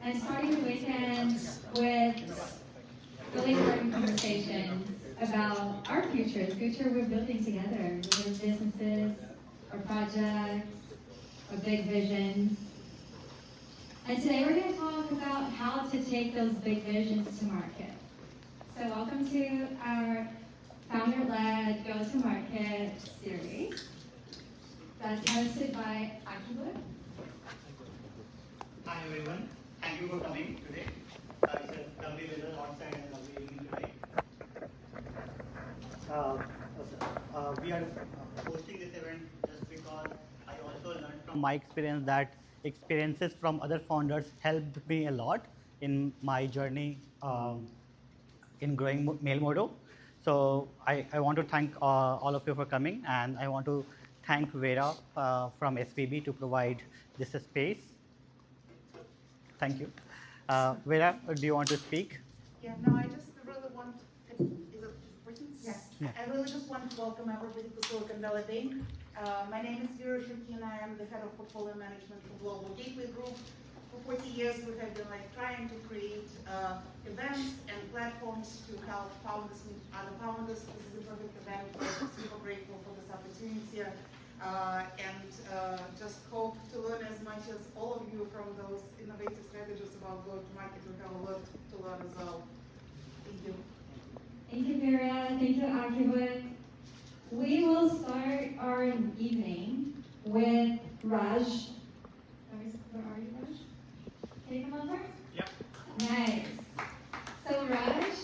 and starting the weekend with really important conversations about our future, the future we're building together, with our businesses, our projects, our big visions. And today we're going to talk about how to take those big visions to market. So welcome to our founder-led go-to-market series that's hosted by Emir. Hi everyone, thank you for coming today. It's a lovely weather outside and lovely evening today. We are hosting this event just because I also learned from my experience that experiences from other founders helped me a lot in my journey in growing Mailmodo. So I want to thank all of you for coming, and I want to thank Vera from SPB to provide this space. Thank you. Vera, do you want to speak? Yeah, no, I just really want, is it working? Yes. Yeah. I really just want to welcome everybody to Silicon Valley Day. My name is Emir Atli, and I am the head of portfolio management for Global Gateway Group. For 40 years, we have been trying to create events and platforms to help founders and other founders. This is a perfect event. We're super grateful for this opportunity. Just hope to learn as much as all of you from those innovative strategies about go-to-market. We have a lot to learn as well. Thank you. Thank you, Vera. Thank you, Akibut. We will start our evening with Raj. Where are you, Raj? Can you come over? Yep. Nice. So Raj is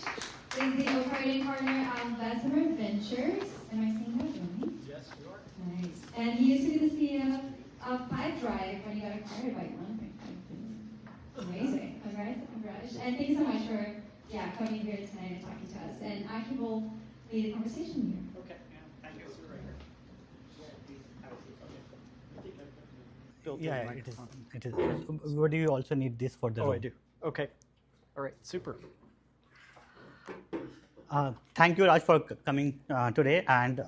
the operating partner of Bessemer Ventures. Am I saying that right? Yes, you are. Nice. And he used to be the CEO of Pipedrive when he got acquired by 1.5 billion. Amazing. Congrats, Raj. And thanks so much for coming here tonight and talking to us. And Aki will lead the conversation here. Okay. Yeah, thank you. Yeah, It is. What do you also need this for the room? I do. Okay. All right, super. Thank you, Raj, for coming today. And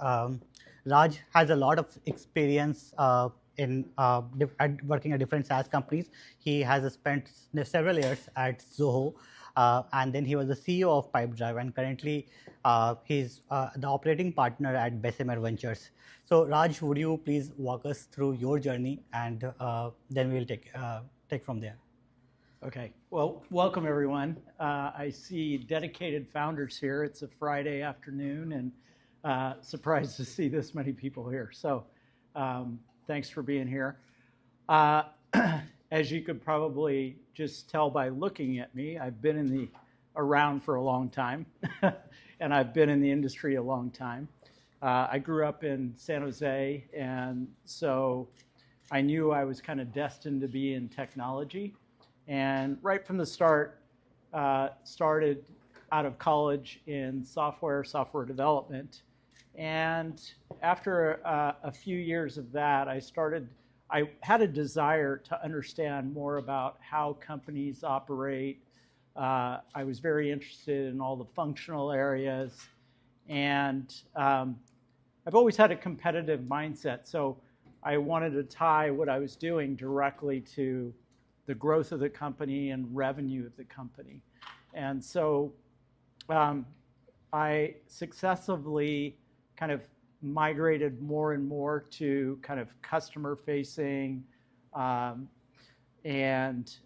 Raj has a lot of experience in working at different SaaS companies. He has spent several years at Zoho, and then he was the CEO of Pipedrive, and currently he's the operating partner at Bessemer Ventures. So, Raj, would you please walk us through your journey, and then we'll take from there. Okay. Well, welcome everyone. I see dedicated founders here. It's a Friday afternoon, and surprised to see this many people here. So, thanks for being here. As you could probably just tell by looking at me, I've been around for a long time, and I've been in the industry a long time. I grew up in San Jose, and so I knew I was kind of destined to be in technology. And right from the start, started out of college in software development. And after a few years of that, I had a desire to understand more about how companies operate. I was very interested in all the functional areas. And I've always had a competitive mindset. So I wanted to tie what I was doing directly to the growth of the company and revenue of the company. And so I successively kind of migrated more and more to kind of customer-facing and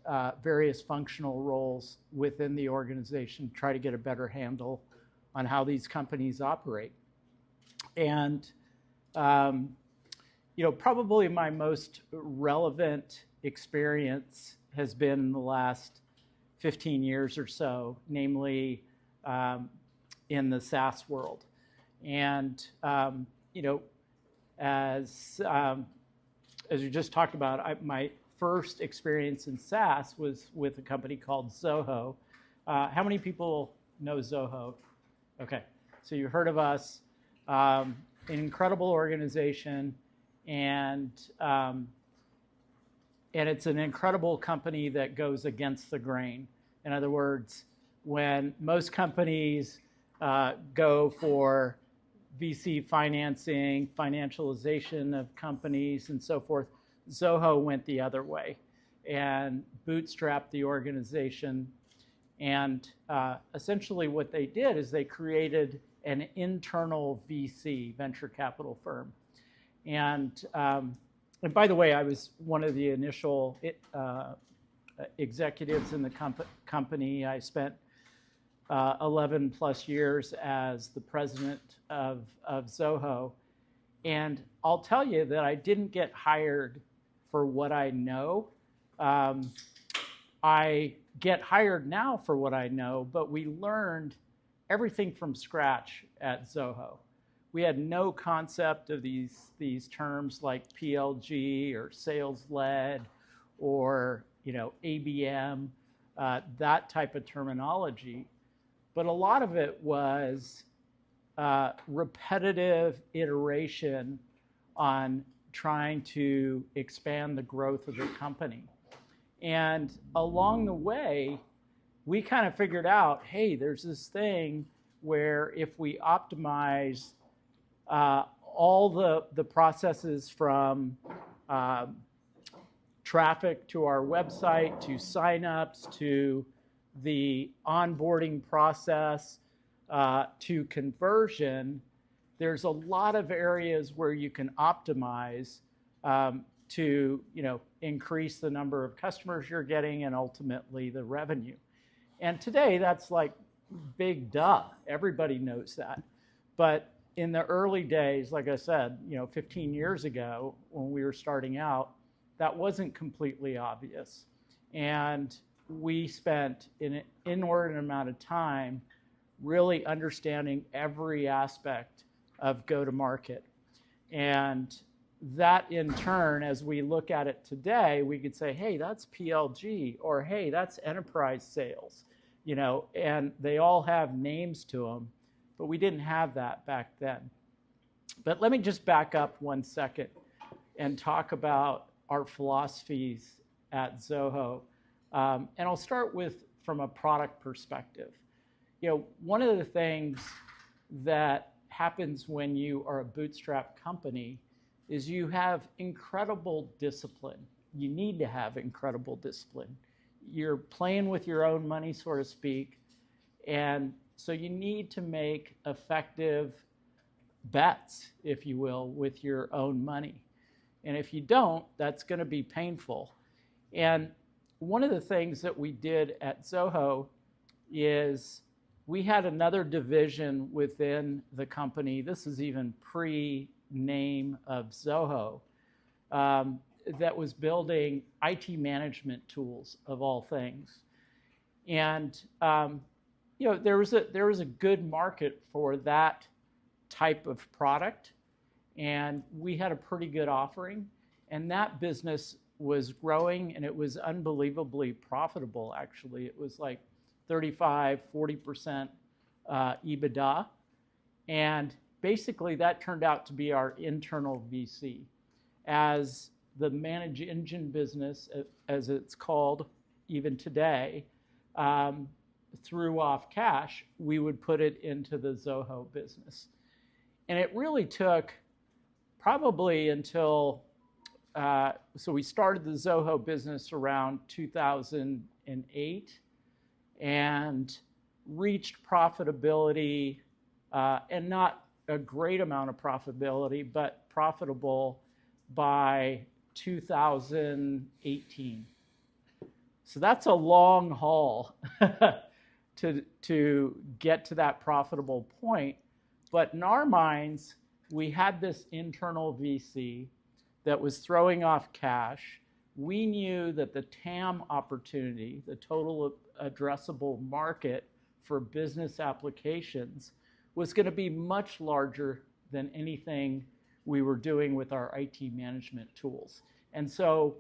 various functional roles within the organization, try to get a better handle on how these companies operate. And probably my most relevant experience has been in the last 15 years or so, namely in the SaaS world. And as we just talked about, my first experience in SaaS was with a company called Zoho. How many people know Zoho? Okay, so you heard of us. An incredible organization, and it's an incredible company that goes against the grain. In other words, when most companies go for VC financing, financialization of companies, and so forth, Zoho went the other way. and bootstrapped the organization. And essentially what they did is they created an internal VC, venture capital firm. And by the way, I was one of the initial executives in the company. I spent 11 plus years as the president of Zoho. And I'll tell you that I didn't get hired for what I know. I get hired now for what I know, but we learned everything from scratch at Zoho. We had no concept of these terms like PLG or sales-led or ABM, that type of terminology. But a lot of it was repetitive iteration on trying to expand the growth of the company. And along the way, we kind of figured out, hey, there's this thing where if we optimize all the processes from traffic to our website, to signups, to the onboarding process, to conversion, there's a lot of areas where you can optimize to increase the number of customers you're getting and ultimately the revenue. And today that's like big duh. Everybody knows that. But in the early days, like I said, 15 years ago when we were starting out, that wasn't completely obvious. And we spent an inordinate amount of time really understanding every aspect of go-to-market. And that in turn, as we look at it today, we could say, hey, that's PLG, or hey, that's enterprise sales, and they all have names to them, but we didn't have that back then. But let me just back up 1 second and talk about our philosophies at Zoho. And I'll start with from a product perspective. One of the things that happens when you are a bootstrap company is you have incredible discipline. You need to have incredible discipline. You're playing with your own money, so to speak, and so you need to make effective bets, if you will, with your own money. And if you don't, that's going to be painful. And one of the things that we did at Zoho is we had another division within the company. This is even pre-name of Zoho, that was building IT management tools of all things. And there was a good market for that type of product, and we had a pretty good offering, and that business was growing, and it was unbelievably profitable, actually. It was like 35-40% EBITDA, and basically that turned out to be our internal VC. As the managed engine business, as it's called even today, threw off cash, we would put it into the Zoho business. And it really took probably until, so we started the Zoho business around 2008 and reached profitability, and not a great amount of profitability, but profitable by 2018. So that's a long haul to get to that profitable point. But in our minds, we had this internal VC that was throwing off cash. We knew that the TAM opportunity, the total addressable market for business applications, was going to be much larger than anything we were doing with our IT management tools. And so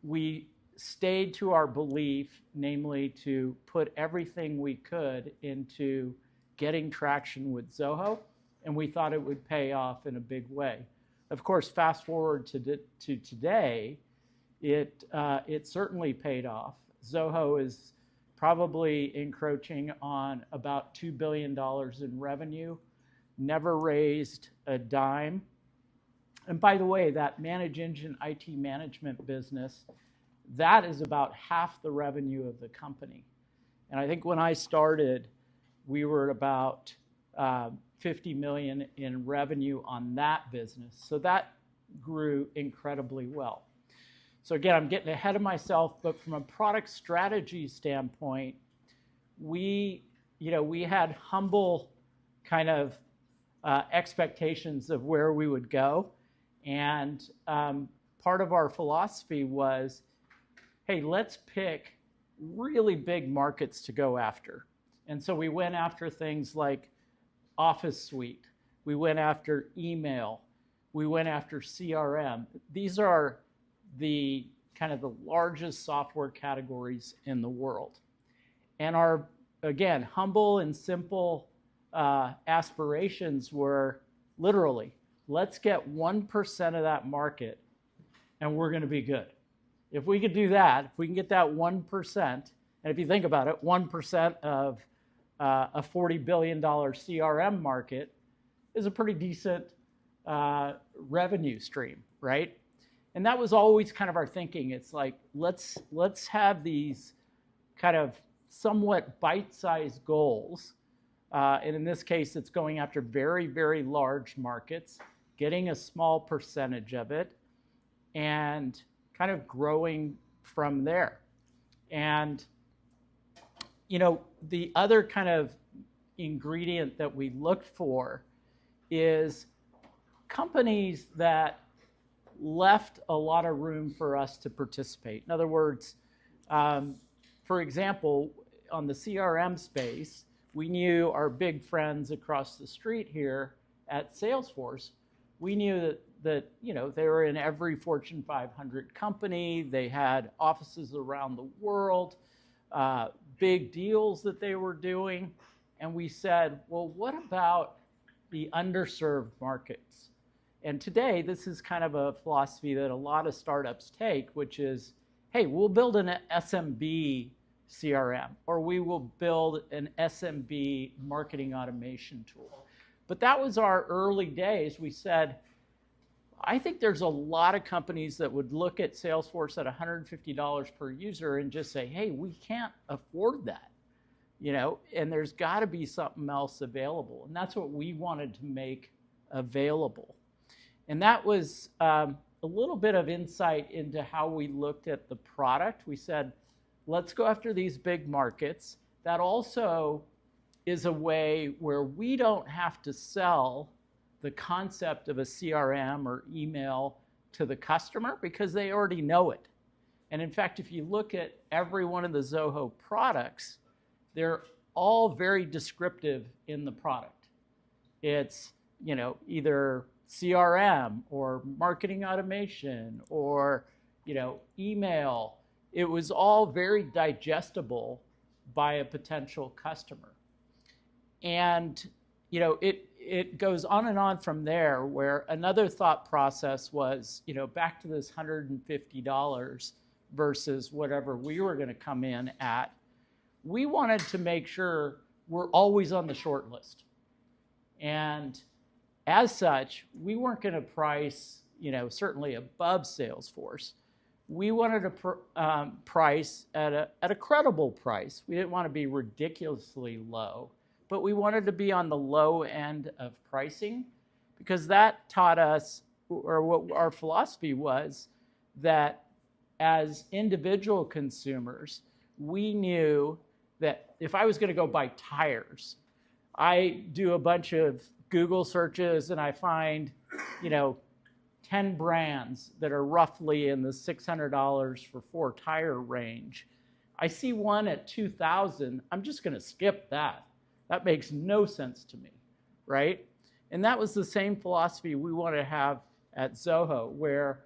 we stayed to our belief, namely to put everything we could into getting traction with Zoho, and we thought it would pay off in a big way. Of course, fast forward to today, it certainly paid off. Zoho is probably encroaching on about $2 billion in revenue, never raised a dime. And by the way, that managed engine IT management business, that is about half the revenue of the company. And I think when I started, we were at about 50 million in revenue on that business. So that grew incredibly well. So again, I'm getting ahead of myself, but from a product strategy standpoint, we had humble kind of expectations of where we would go. And part of our philosophy was, hey, let's pick really big markets to go after. And so we went after things like Office Suite. We went after email. We went after CRM. These are the kind of the largest software categories in the world. And our, again, humble and simple aspirations were literally, let's get 1% of that market and we're going to be good. If we could do that, if we can get that 1%, and if you think about it, 1% of a $40 billion CRM market is a pretty decent revenue stream, right? And that was always kind of our thinking. It's like, let's have these kind of somewhat bite-sized goals. And in this case, it's going after very, very large markets, getting a small percentage of it, and kind of growing from there. And, the other kind of ingredient that we looked for is companies that left a lot of room for us to participate. In other words, for example, on the CRM space, we knew our big friends across the street here at Salesforce. We knew that they were in every Fortune 500 company. They had offices around the world, big deals that they were doing. And we said, well, what about the underserved markets? And today, this is kind of a philosophy that a lot of startups take, which is, hey, we'll build an SMB CRM, or we will build an SMB marketing automation tool. But that was our early days. We said, I think there's a lot of companies that would look at Salesforce at $150 per user and just say, hey, we can't afford that, and there's got to be something else available. And that's what we wanted to make available. And that was a little bit of insight into how we looked at the product. We said, let's go after these big markets. That also is a way where we don't have to sell the concept of a CRM or email to the customer because they already know it. And in fact, if you look at every one of the Zoho products, they're all very descriptive in the product. It's, either CRM or marketing automation or, email. It was all very digestible by a potential customer. And, it goes on and on from there, where another thought process was, back to this $150 versus whatever we were going to come in at. We wanted to make sure we're always on the short list. And as such, we weren't going to price, certainly above Salesforce. We wanted to price at a credible price. We didn't want to be ridiculously low, but we wanted to be on the low end of pricing because that taught us, or what our philosophy was, that as individual consumers, we knew that if I was going to go buy tires, I do a bunch of Google searches and I find, 10 brands that are roughly in the $600 for 4 tire range. I see one at $2,000, I'm just going to skip that. That makes no sense to me, right? And that was the same philosophy we wanted to have at Zoho, where,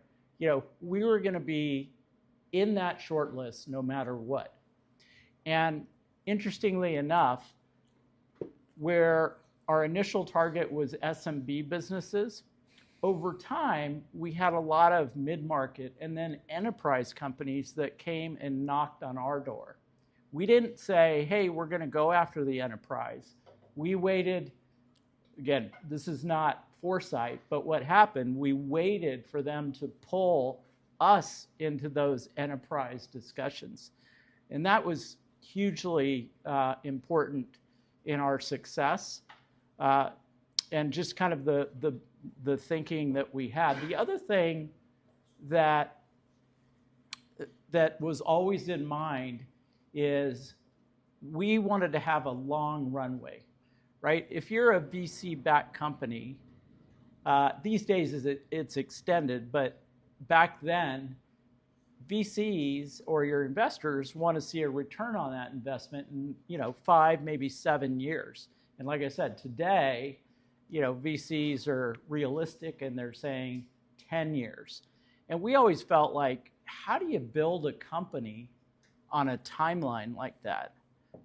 we were going to be in that short list no matter what. And interestingly enough, where our initial target was SMB businesses, over time, we had a lot of mid-market and then enterprise companies that came and knocked on our door. We didn't say, hey, we're going to go after the enterprise. We waited. Again, this is not foresight, but what happened, we waited for them to pull us into those enterprise discussions. And that was hugely important in our success, and just kind of the thinking that we had. The other thing that was always in mind is we wanted to have a long runway, right? If you're a VC-backed company, these days it's extended, but back then, VCs or your investors want to see a return on that investment in 5, maybe 7 years. And like I said, today, VCs are realistic and they're saying 10 years. And we always felt like, how do you build a company on a timeline like that,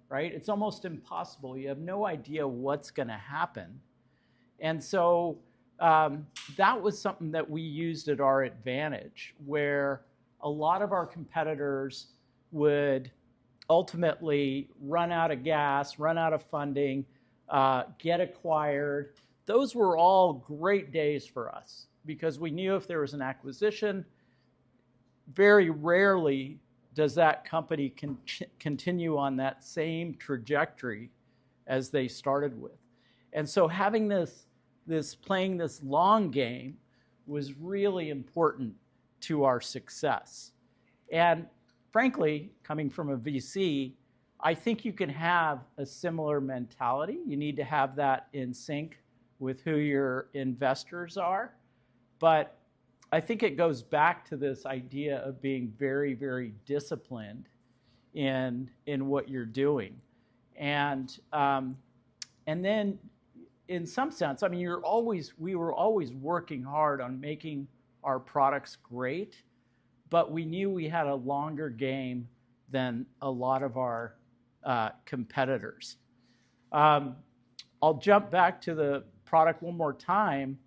right? It's almost impossible. You have no idea what's going to happen. And so that was something that we used at our advantage, where a lot of our competitors would ultimately run out of gas, run out of funding, get acquired. Those were all great days for us because we knew if there was an acquisition, very rarely does that company continue on that same trajectory as they started with. And so having playing this long game was really important to our success. And frankly, coming from a VC, I think you can have a similar mentality. You need to have that in sync with who your investors are. But I think it goes back to this idea of being very, very disciplined in what you're doing. And then in some sense, I mean, we were always working hard on making our products great, but we knew we had a longer game than a lot of our competitors. I'll jump back to the product one more time.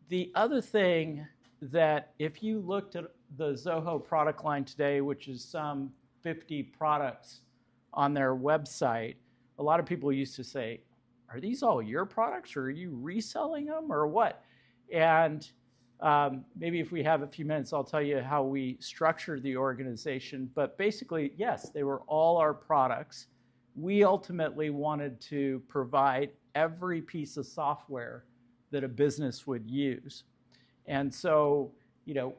The other thing that if you looked at the Zoho product line today, which is some 50 products on their website, a lot of people used to say, are these all your products, or are you reselling them, or what? And maybe if we have a few minutes, I'll tell you how we structured the organization. But basically, yes, they were all our products. We ultimately wanted to provide every piece of software that a business would use. And so,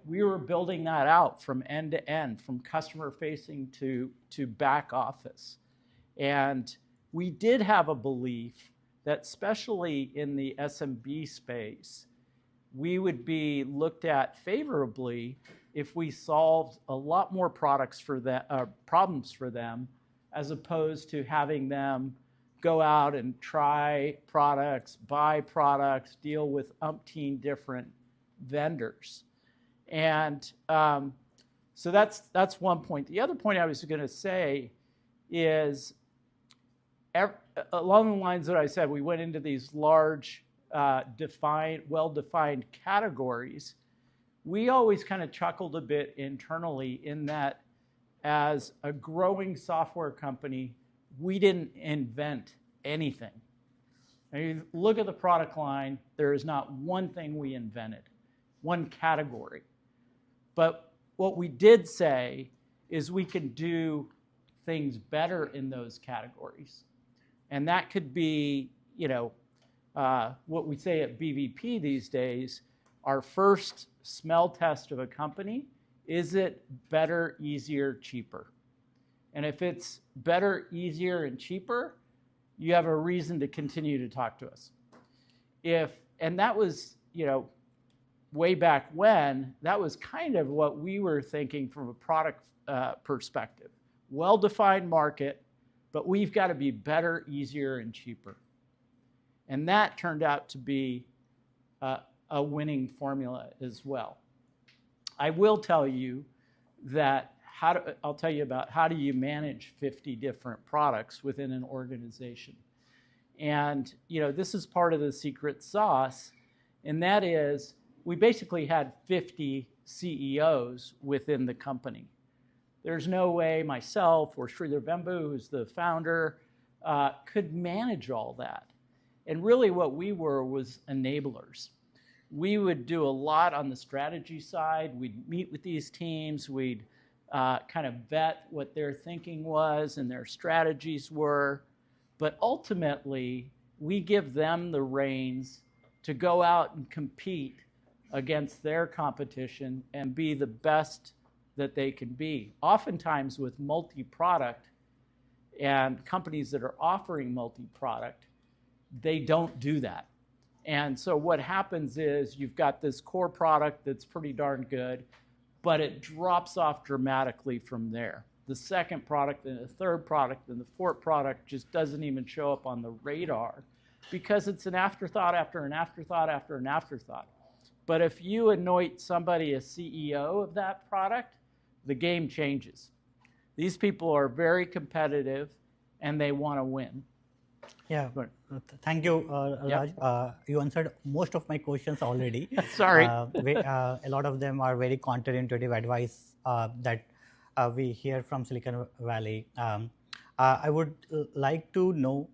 we were building that out from end to end, from customer facing to back office. And we did have a belief that, especially in the SMB space, we would be looked at favorably if we solved a lot more problems for them, as opposed to having them go out and try products, buy products, deal with umpteen different vendors. And so that's one point. The other point I was going to say is, along the lines that I said, we went into these large, well-defined categories. We always kind of chuckled a bit internally in that, as a growing software company, we didn't invent anything. Now, you look at the product line, there is not one thing we invented, one category. But what we did say is we can do things better in those categories. And that could be, what we say at BVP these days, our first smell test of a company. Is it better, easier, cheaper? And if it's better, easier, and cheaper, you have a reason to continue to talk to us. And that was, way back when, that was kind of what we were thinking from a product perspective. Well-defined market, but we've got to be better, easier, and cheaper. And that turned out to be a winning formula as well. I will tell you that I'll tell you about how do you manage 50 different products within an organization. And this is part of the secret sauce, and that is we basically had 50 CEOs within the company. There's no way myself or Sridhar Vembu, who's the founder, could manage all that. And really what we were was enablers. we would do a lot on the strategy side. We'd meet with these teams. We'd kind of vet what their thinking was and their strategies were. But ultimately, we give them the reins to go out and compete against their competition and be the best that they can be. Oftentimes with multi-product and companies that are offering multi-product, they don't do that. And so what happens is you've got this core product that's pretty darn good, but it drops off dramatically from there. The second product and the third product and the fourth product just doesn't even show up on the radar because it's an afterthought after an afterthought after an afterthought. But if you anoint somebody as CEO of that product, the game changes. These people are very competitive and they want to win. Yeah, thank you, Raj. You answered most of my questions already. Sorry. A lot of them are very counterintuitive advice that we hear from Silicon Valley. I would like to know,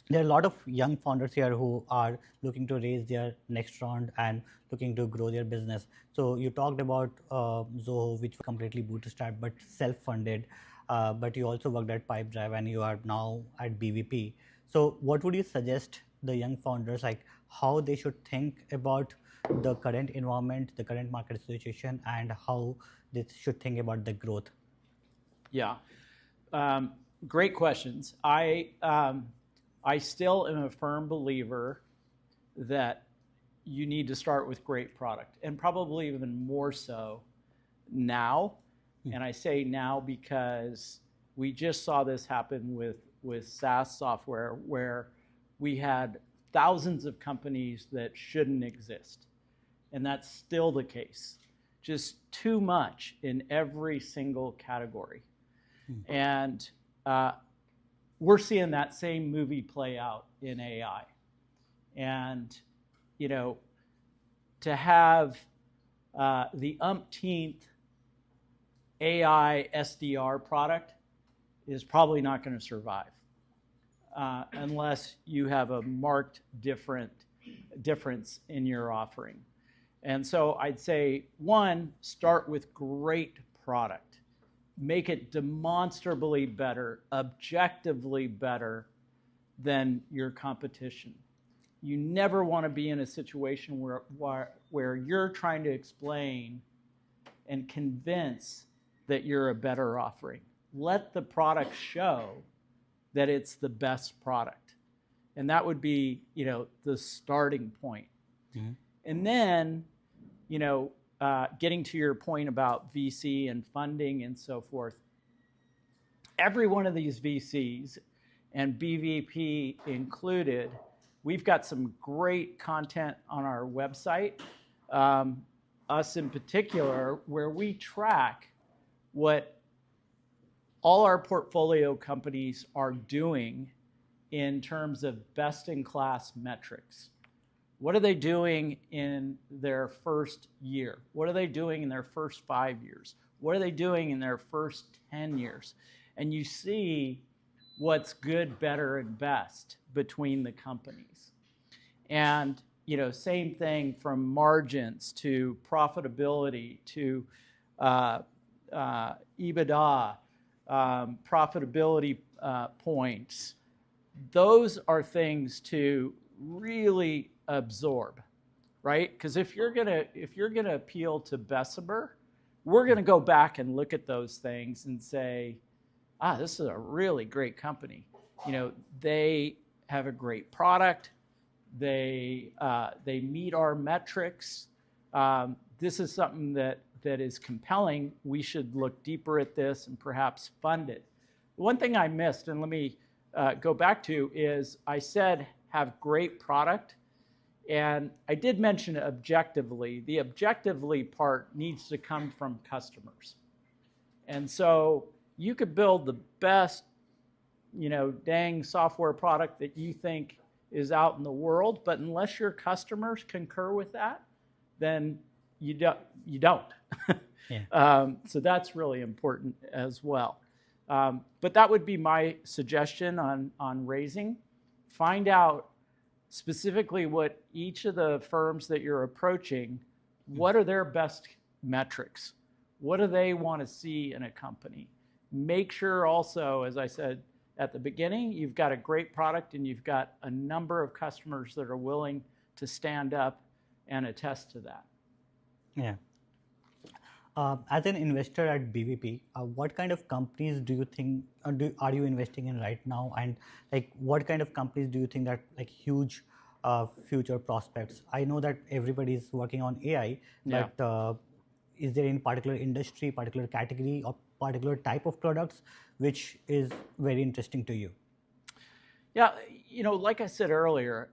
there are a lot of young founders here who are looking to raise their next round and looking to grow their business. So you talked about Zoho, which was completely bootstrapped but self-funded, but you also worked at Pipedrive and you are now at BVP. So what would you suggest the young founders, like how they should think about the current environment, the current market situation, and how they should think about the growth? Yeah, great questions. I still am a firm believer that you need to start with great product, and probably even more so now. And I say now because we just saw this happen with SaaS software, where we had thousands of companies that shouldn't exist. And that's still the case. Just too much in every single category. And we're seeing that same movie play out in AI. And, you know, to have the umpteenth AI SDR product is probably not going to survive unless you have a marked difference in your offering. And so I'd say, one, start with great product. Make it demonstrably better, objectively better than your competition. You never want to be in a situation where you're trying to explain and convince that you're a better offering. Let the product show that it's the best product. And that would be, you know, the starting point. Mm-hmm. And then, you know, getting to your point about VC and funding and so forth, every one of these VCs, and BVP included, we've got some great content on our website, us in particular, where we track what all our portfolio companies are doing in terms of best-in-class metrics. What are they doing in their first year? What are they doing in their first 5 years? What are they doing in their first 10 years? And you see what's good, better, and best between the companies. And, you know, same thing from margins to profitability to EBITDA, profitability points. Those are things to really absorb, right? Because if you're gonna appeal to Bessemer, we're gonna go back and look at those things and say, this is a really great company. You know, they have a great product. They meet our metrics. This is something that is compelling. We should look deeper at this and perhaps fund it. One thing I missed, and let me go back to, is I said have great product. And I did mention objectively. The objectively part needs to come from customers. And so you could build the best, you know, dang software product that you think is out in the world, but unless your customers concur with that, then you don't. Yeah. So that's really important as well. But that would be my suggestion on raising. Find out specifically what each of the firms that you're approaching, what are their best metrics? What do they want to see in a company? Make sure also, as I said at the beginning, you've got a great product and you've got a number of customers that are willing to stand up and attest to that. Yeah. As an investor at BVP, what kind of companies do you think are you investing in right now, and like what kind of companies do you think that like huge future prospects? I know that everybody is working on AI, but is there any particular industry, particular category, or particular type of products which is very interesting to you? Yeah, like I said earlier,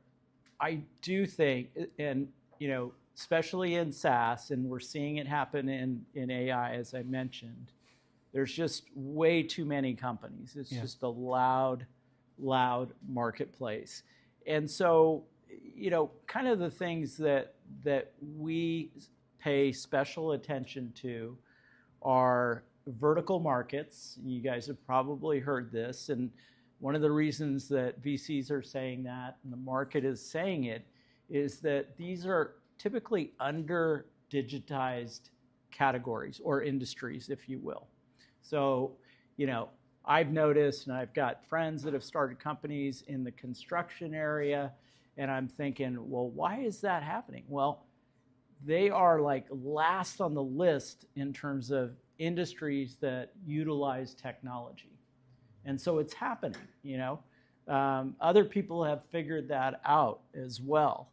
I do think, and especially in SaaS, and we're seeing it happen in AI, as I mentioned, there's just way too many companies. It's just a loud marketplace. And so, kind of the things that we pay special attention to are vertical markets. You guys have probably heard this, and one of the reasons that VCs are saying that, and the market is saying it, is that these are typically under-digitized categories or industries, if you will. So, I've noticed, and I've got friends that have started companies in the construction area, and I'm thinking, well, why is that happening? Well, they are like last on the list in terms of industries that utilize technology. And so it's happening, Other people have figured that out as well.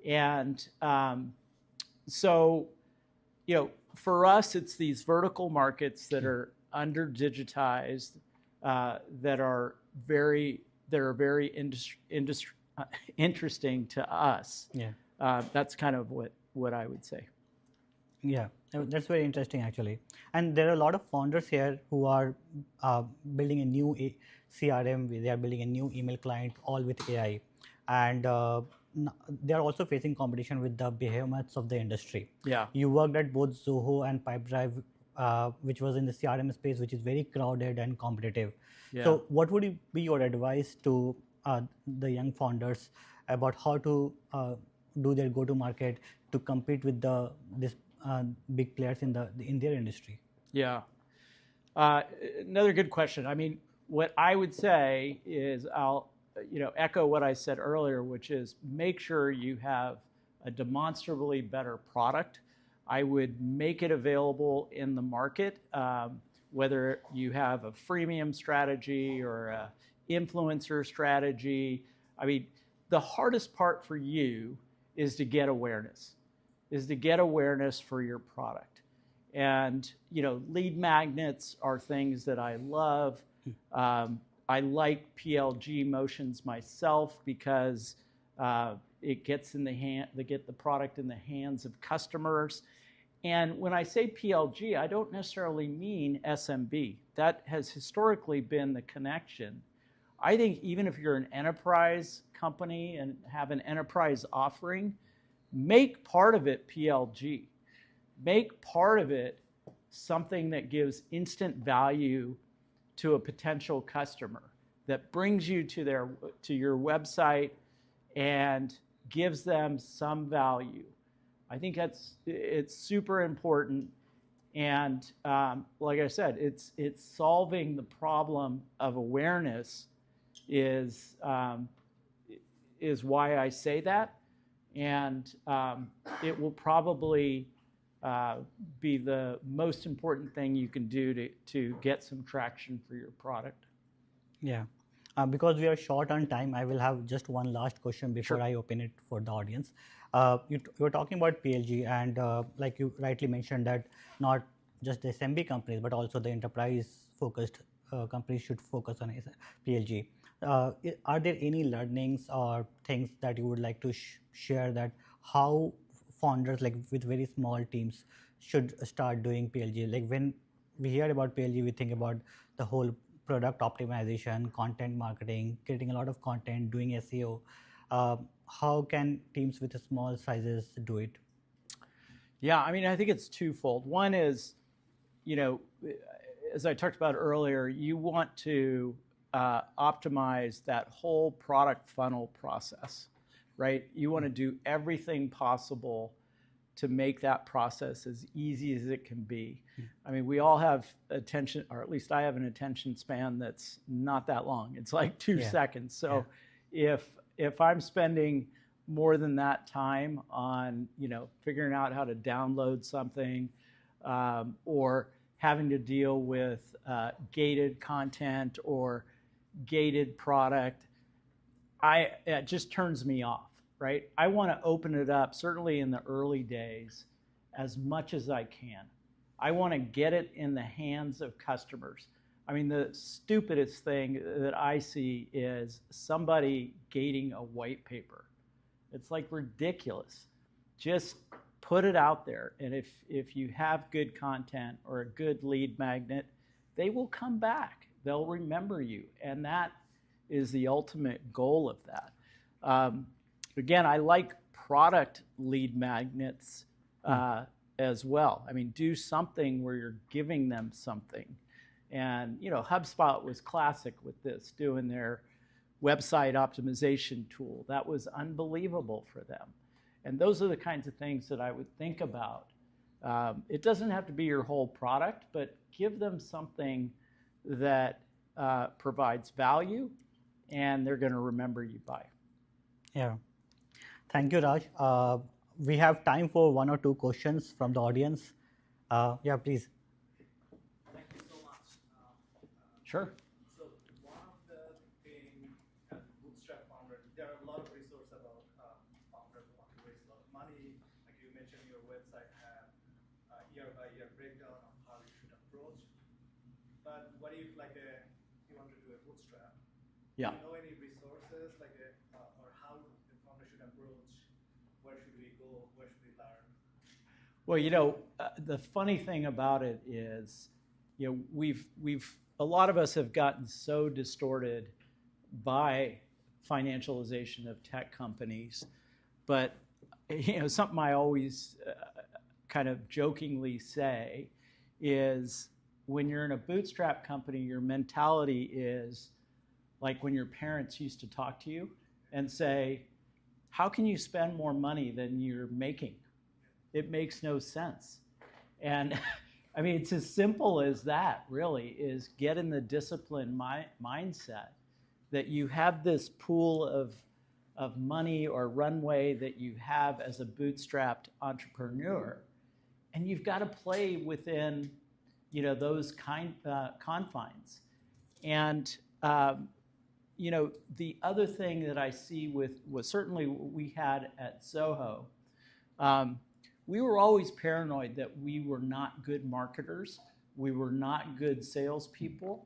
And so, for us, it's these vertical markets that are under-digitized, that are very interesting to us. Yeah. That's kind of what I would say. Yeah, that's very interesting actually. And there are a lot of founders here who are building a new CRM, they are building a new email client, all with AI. And they are also facing competition with the behemoths of the industry. Yeah. You worked at both Zoho and Pipedrive, which was in the CRM space, which is very crowded and competitive. Yeah. So what would be your advice to the young founders about how to do their go-to-market to compete with these big players in their industry? Yeah. Another good question. I mean, what I would say is I'll echo what I said earlier, which is make sure you have a demonstrably better product. I would make it available in the market, whether you have a freemium strategy or a influencer strategy. I mean, the hardest part for you is to get awareness for your product. And, lead magnets are things that I love. I like PLG motions myself because it gets the product in the hands of customers. And when I say PLG, I don't necessarily mean SMB. That has historically been the connection. I think even if you're an enterprise company and have an enterprise offering, make part of it PLG. Make part of it something that gives instant value to a potential customer, that brings you to your website and gives them some value. I think it's super important. And like I said, it's solving the problem of awareness is why I say that. And it will probably be the most important thing you can do to get some traction for your product. Yeah. Because we are short on time, I will have just one last question before Sure. I open it for the audience. You were talking about PLG, and like you rightly mentioned that not just the SMB companies, but also the enterprise-focused companies should focus on PLG. Are there any learnings or things that you would like to share that how founders like with very small teams should start doing PLG? Like when we hear about PLG, we think about the whole product optimization, content marketing, creating a lot of content, doing SEO. How can teams with small sizes do it? Yeah, I mean, I think it's twofold. One is, as I talked about earlier, you want to optimize that whole product funnel process. right? You want to do everything possible to make that process as easy as it can be. I mean, we all have attention, or at least I have an attention span that's not that long. It's like 2 seconds. So if I'm spending more than that time on, figuring out how to download something, or having to deal with gated content or gated product, it just turns me off, right? I want to open it up, certainly in the early days, as much as I can. I want to get it in the hands of customers. I mean, the stupidest thing that I see is somebody gating a white paper. It's like ridiculous. Just put it out there. And if you have good content or a good lead magnet, they will come back. They'll remember you. And that is the ultimate goal of that. Again, I like product lead magnets as well. I mean, do something where you're giving them something. And, HubSpot was classic with this, doing their website optimization tool. That was unbelievable for them. And those are the kinds of things that I would think about. It doesn't have to be your whole product, but give them something that provides value, and they're going to remember you by. Yeah. Thank you, Raj. We have time for 1 or 2 questions from the audience. Yeah, please. Thank you so much. Sure. So one of the things as a bootstrap founder, there are a lot of resources about founders who want to raise a lot of money. Like you mentioned, your website have year-by-year breakdown of how you should approach. But what if you want to do a bootstrap? Yeah. Do you know any resources or how the founder should approach? Where should we go? Where should we learn? Well, the funny thing about it is, a lot of us have gotten so distorted by financialization of tech companies. But, something I always kind of jokingly say is when you're in a bootstrap company, your mentality is like when your parents used to talk to you and say, how can you spend more money than you're making? It makes no sense. And I mean, it's as simple as that, really, is get in the discipline mindset that you have this pool of money or runway that you have as a bootstrapped entrepreneur, and you've got to play within, those confines. And the other thing that I see was certainly what we had at Zoho. We were always paranoid that we were not good marketers. We were not good salespeople.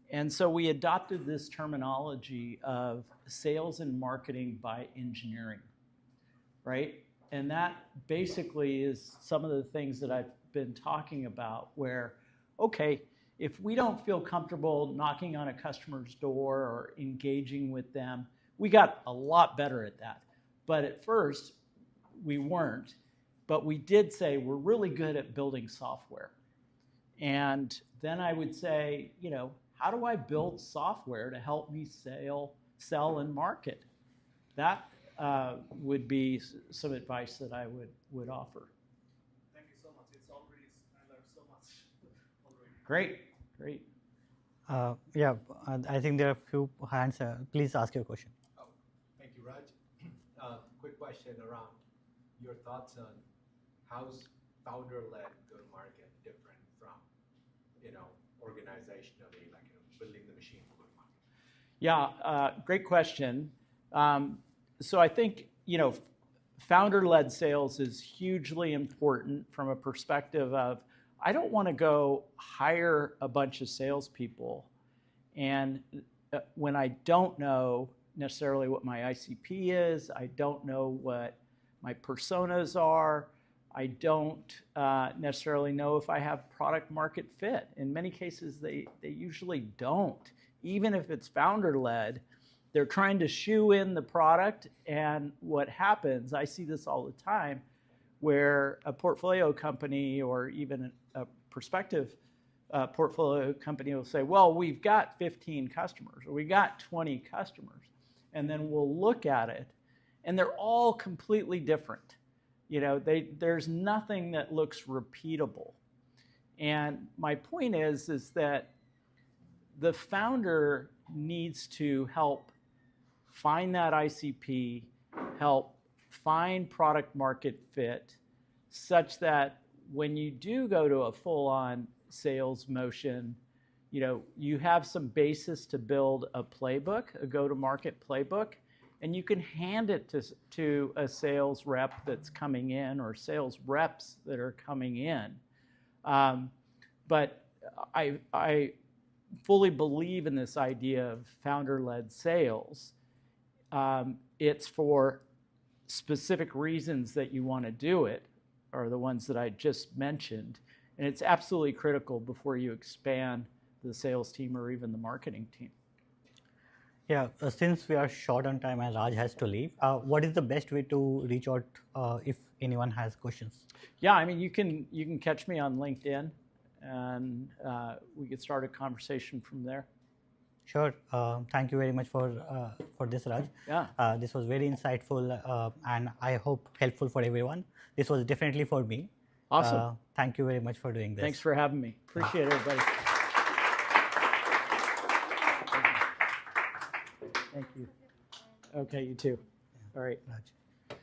And so we adopted this terminology of sales and marketing by engineering, right? And that basically is some of the things that I've been talking about where, okay, if we don't feel comfortable knocking on a customer's door or engaging with them, we got a lot better at that. But at first, we weren't. But we did say we're really good at building software. And then I would say, how do I build software to help me sell and market? That would be some advice that I would offer. Thank you so much. I learned so much already. Great. Yeah, I think there are a few hands. Please ask your question. Oh, thank you, Raj. Quick question around your thoughts on how's founder-led go-to-market different from, organizationally, building the machine for go-to-market? Yeah, great question. So I think, founder-led sales is hugely important from a perspective of, I don't want to go hire a bunch of salespeople, and when I don't know necessarily what my ICP is, I don't know what my personas are, I don't necessarily know if I have product market fit. In many cases, they usually don't. Even if it's founder-led, they're trying to shoe in the product, and what happens, I see this all the time, where a portfolio company or even a prospective portfolio company will say, well, we've got 15 customers or we got 20 customers. And then we'll look at it and they're all completely different. You know, there's nothing that looks repeatable. And my point is that the founder needs to help find that ICP, help find product market fit, such that when you do go to a full-on sales motion, you know, you have some basis to build a playbook, a go-to-market playbook, and you can hand it to a sales rep that's coming in or sales reps that are coming in. But I fully believe in this idea of founder-led sales. It's for specific reasons that you want to do it, are the ones that I just mentioned. And it's absolutely critical before you expand the sales team or even the marketing team. Yeah, since we are short on time and Raj has to leave, what is the best way to reach out if anyone has questions? Yeah, I mean, you can catch me on LinkedIn, and we could start a conversation from there. Sure. Thank you very much for this, Raj. Yeah. This was very insightful, and I hope helpful for everyone. This was definitely for me. Awesome. Thank you very much for doing this. Thanks for having me. Appreciate it, everybody. Thank you. Okay, you too. All right. Raj.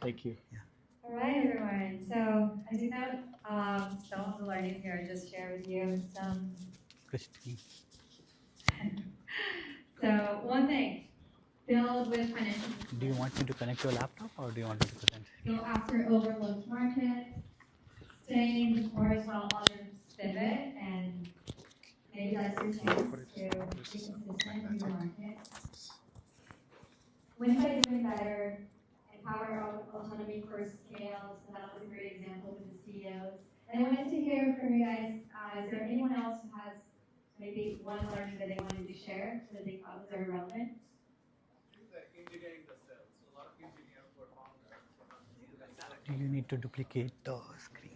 Thank you. Yeah. All right, everyone. So I do know some of the learnings here. I just share with you some. Kristin. So one thing, build with financial. Do you want me to connect your laptop or do you want me to present? Go after overlooked markets. Stay in the course while others pivot, and maybe that's your chance to be consistent in your market. Win by doing better. Empower autonomy for scale. So that was a great example with the CEOs. And I wanted to hear from you guys, is there anyone else who has maybe one learning that they wanted to share that they thought was very relevant? The engineering the sales. A lot of engineers were founders. Do you need to duplicate the screen?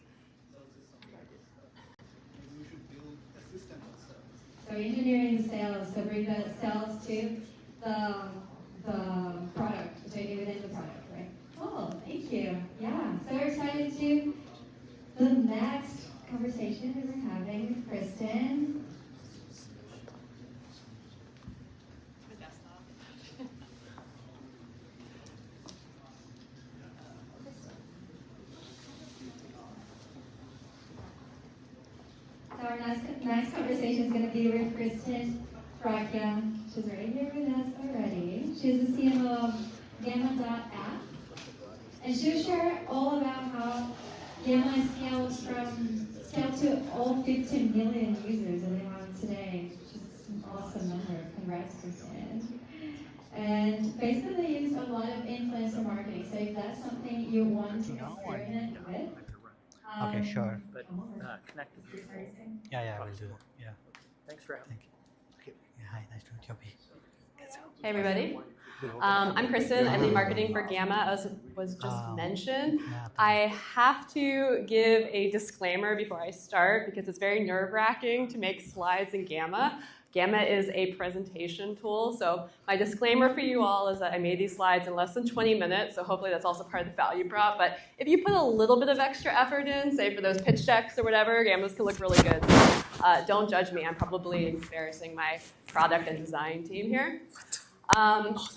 We should build a system of sales. So engineering the sales, so bring the sales to the product, so within the product, right? Oh, thank you. Yeah, so we're excited to the next conversation that we're having with Kristin. So our next conversation is going to be with Kristin Fracchia. She's right here with us already. She's the CMO of gamma.app. And she'll share all about how Gamma is scaled to all 15 million users that they have today, which is an awesome number. Congrats, Kristin. And basically they use a lot of influencer marketing. So if that's something you want to experiment with, Okay, sure. But connect with you. Yeah, I will do. Yeah. Thanks for having me. Thank you. Yeah, hi, nice to meet you. Hey everybody, I'm Kristin. I lead marketing for Gamma, as was just mentioned. I have to give a disclaimer before I start because it's very nerve-wracking to make slides in Gamma. Gamma is a presentation tool, so my disclaimer for you all is that I made these slides in less than 20 minutes, so hopefully that's also part of the value prop. But if you put a little bit of extra effort in, say for those pitch decks or whatever, Gammas can look really good. So don't judge me. I'm probably embarrassing my product and design team here.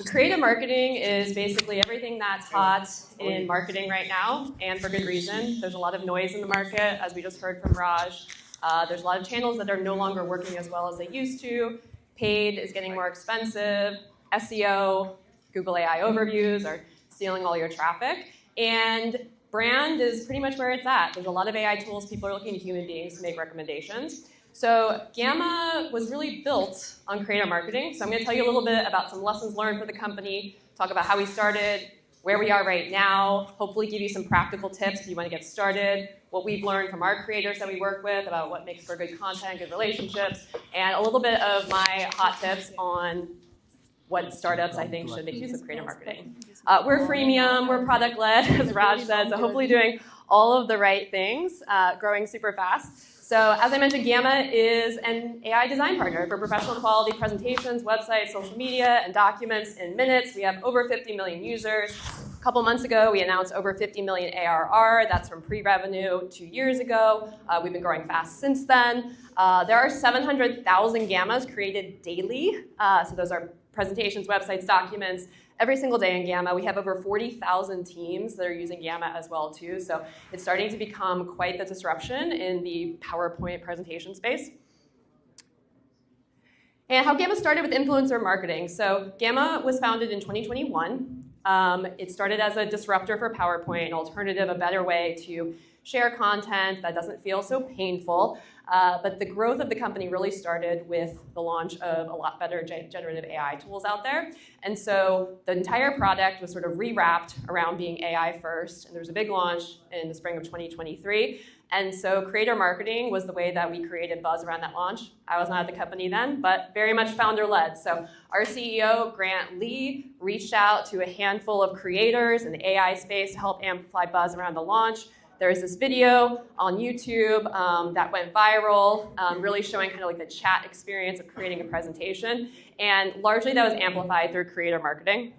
Creative marketing is basically everything that's hot in marketing right now, and for good reason. There's a lot of noise in the market, as we just heard from Raj. There's a lot of channels that are no longer working as well as they used to. Paid is getting more expensive. SEO, Google AI overviews are stealing all your traffic. And brand is pretty much where it's at. There's a lot of AI tools. People are looking to human beings to make recommendations. So Gamma was really built on creative marketing. So I'm going to tell you a little bit about some lessons learned for the company, talk about how we started, where we are right now, hopefully give you some practical tips if you want to get started, what we've learned from our creators that we work with about what makes for good content, good relationships, and a little bit of my hot tips on what startups I think should make use of creative marketing. We're freemium, we're product-led, as Raj said, so hopefully doing all of the right things, growing super fast. So as I mentioned, Gamma is an AI design partner for professional quality presentations, websites, social media, and documents in minutes. We have over 50 million users. A couple months ago, we announced over 50 million ARR. That's from pre-revenue 2 years ago. We've been growing fast since then. There are 700,000 Gammas created daily. So those are presentations, websites, documents, every single day in Gamma. We have over 40,000 teams that are using Gamma as well, too. So it's starting to become quite the disruption in the PowerPoint presentation space. And how Gamma started with influencer marketing. So Gamma was founded in 2021. It started as a disruptor for PowerPoint, an alternative, a better way to share content that doesn't feel so painful. But the growth of the company really started with the launch of a lot better generative AI tools out there. And so the entire product was sort of rewrapped around being AI first. And there was a big launch in the spring of 2023. And so creator marketing was the way that we created buzz around that launch. I was not at the company then, but very much founder-led. So our CEO, Grant Lee, reached out to a handful of creators in the AI space to help amplify buzz around the launch. There was this video on YouTube that went viral, really showing kind of like the chat experience of creating a presentation. And largely that was amplified through creator marketing.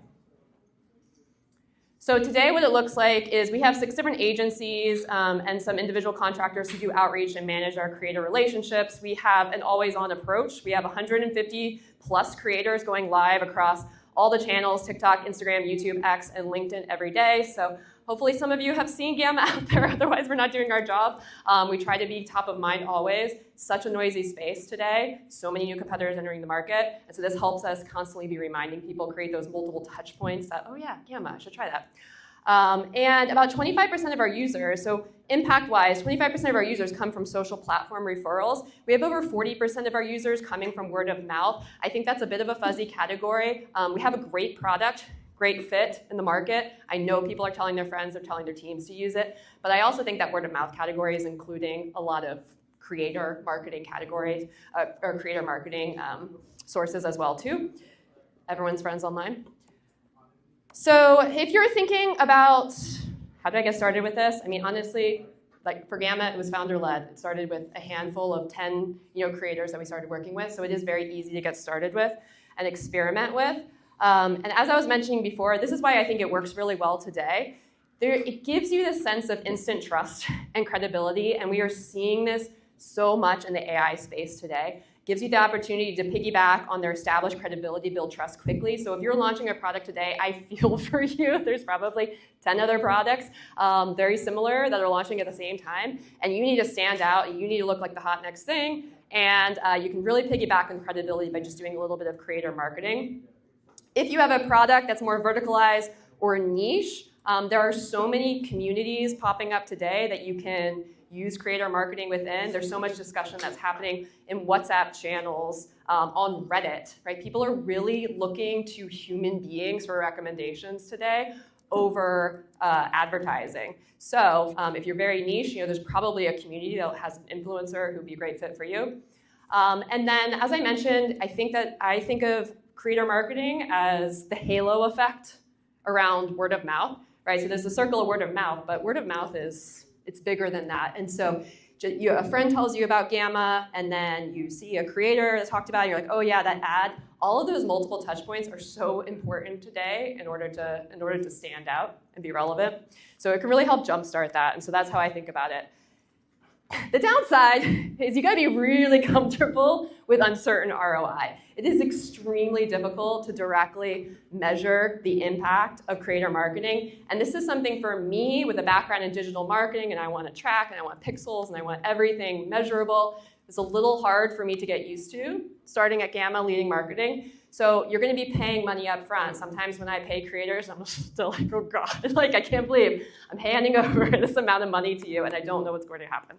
So today what it looks like is we have 6 different agencies and some individual contractors who do outreach and manage our creator relationships. We have an always-on approach. We have 150 plus creators going live across all the channels, TikTok, Instagram, YouTube, X, and LinkedIn every day. So hopefully some of you have seen Gamma out there, otherwise we're not doing our job. We try to be top of mind always. Such a noisy space today, so many new competitors entering the market, and so this helps us constantly be reminding people, create those multiple touch points that, oh yeah, Gamma, I should try that. And about 25% of our users, so impact-wise, 25% of our users come from social platform referrals. We have over 40% of our users coming from word of mouth. I think that's a bit of a fuzzy category. We have a great product, great fit in the market. I know people are telling their friends, they're telling their teams to use it, but I also think that word of mouth category is including a lot of creator marketing categories, or creator marketing sources as well too. Everyone's friends online. So if you're thinking about how did I get started with this, I mean, honestly, like for Gamma, it was founder-led. It started with a handful of 10 creators that we started working with, so it is very easy to get started with and experiment with. And as I was mentioning before, this is why I think it works really well today. It gives you this sense of instant trust and credibility, and we are seeing this so much in the AI space today. Gives you the opportunity to piggyback on their established credibility, build trust quickly. So if you're launching a product today, I feel for you. There's probably 10 other products very similar that are launching at the same time, and you need to stand out, and you need to look like the hot next thing, and you can really piggyback on credibility by just doing a little bit of creator marketing. If you have a product that's more verticalized or niche, there are so many communities popping up today that you can use creator marketing within. There's so much discussion that's happening in WhatsApp channels, on Reddit, right? People are really looking to human beings for recommendations today over advertising. So if you're very niche, there's probably a community that has an influencer who would be a great fit for you. And then, as I mentioned, I think of creator marketing as the halo effect around word of mouth, right? So there's a circle of word of mouth, but word of mouth it's bigger than that. And so a friend tells you about Gamma, and then you see a creator that's talked about, and you're like, oh yeah, that ad. All of those multiple touch points are so important today in order to stand out and be relevant. So it can really help jumpstart that, and so that's how I think about it. The downside is you gotta be really comfortable with uncertain ROI. It is extremely difficult to directly measure the impact of creator marketing. And this is something for me with a background in digital marketing, and I want to track, and I want pixels, and I want everything measurable. It's a little hard for me to get used to starting at Gamma leading marketing. So you're going to be paying money up front. Sometimes when I pay creators, I'm still like, oh God, like I can't believe I'm handing over this amount of money to you and I don't know what's going to happen.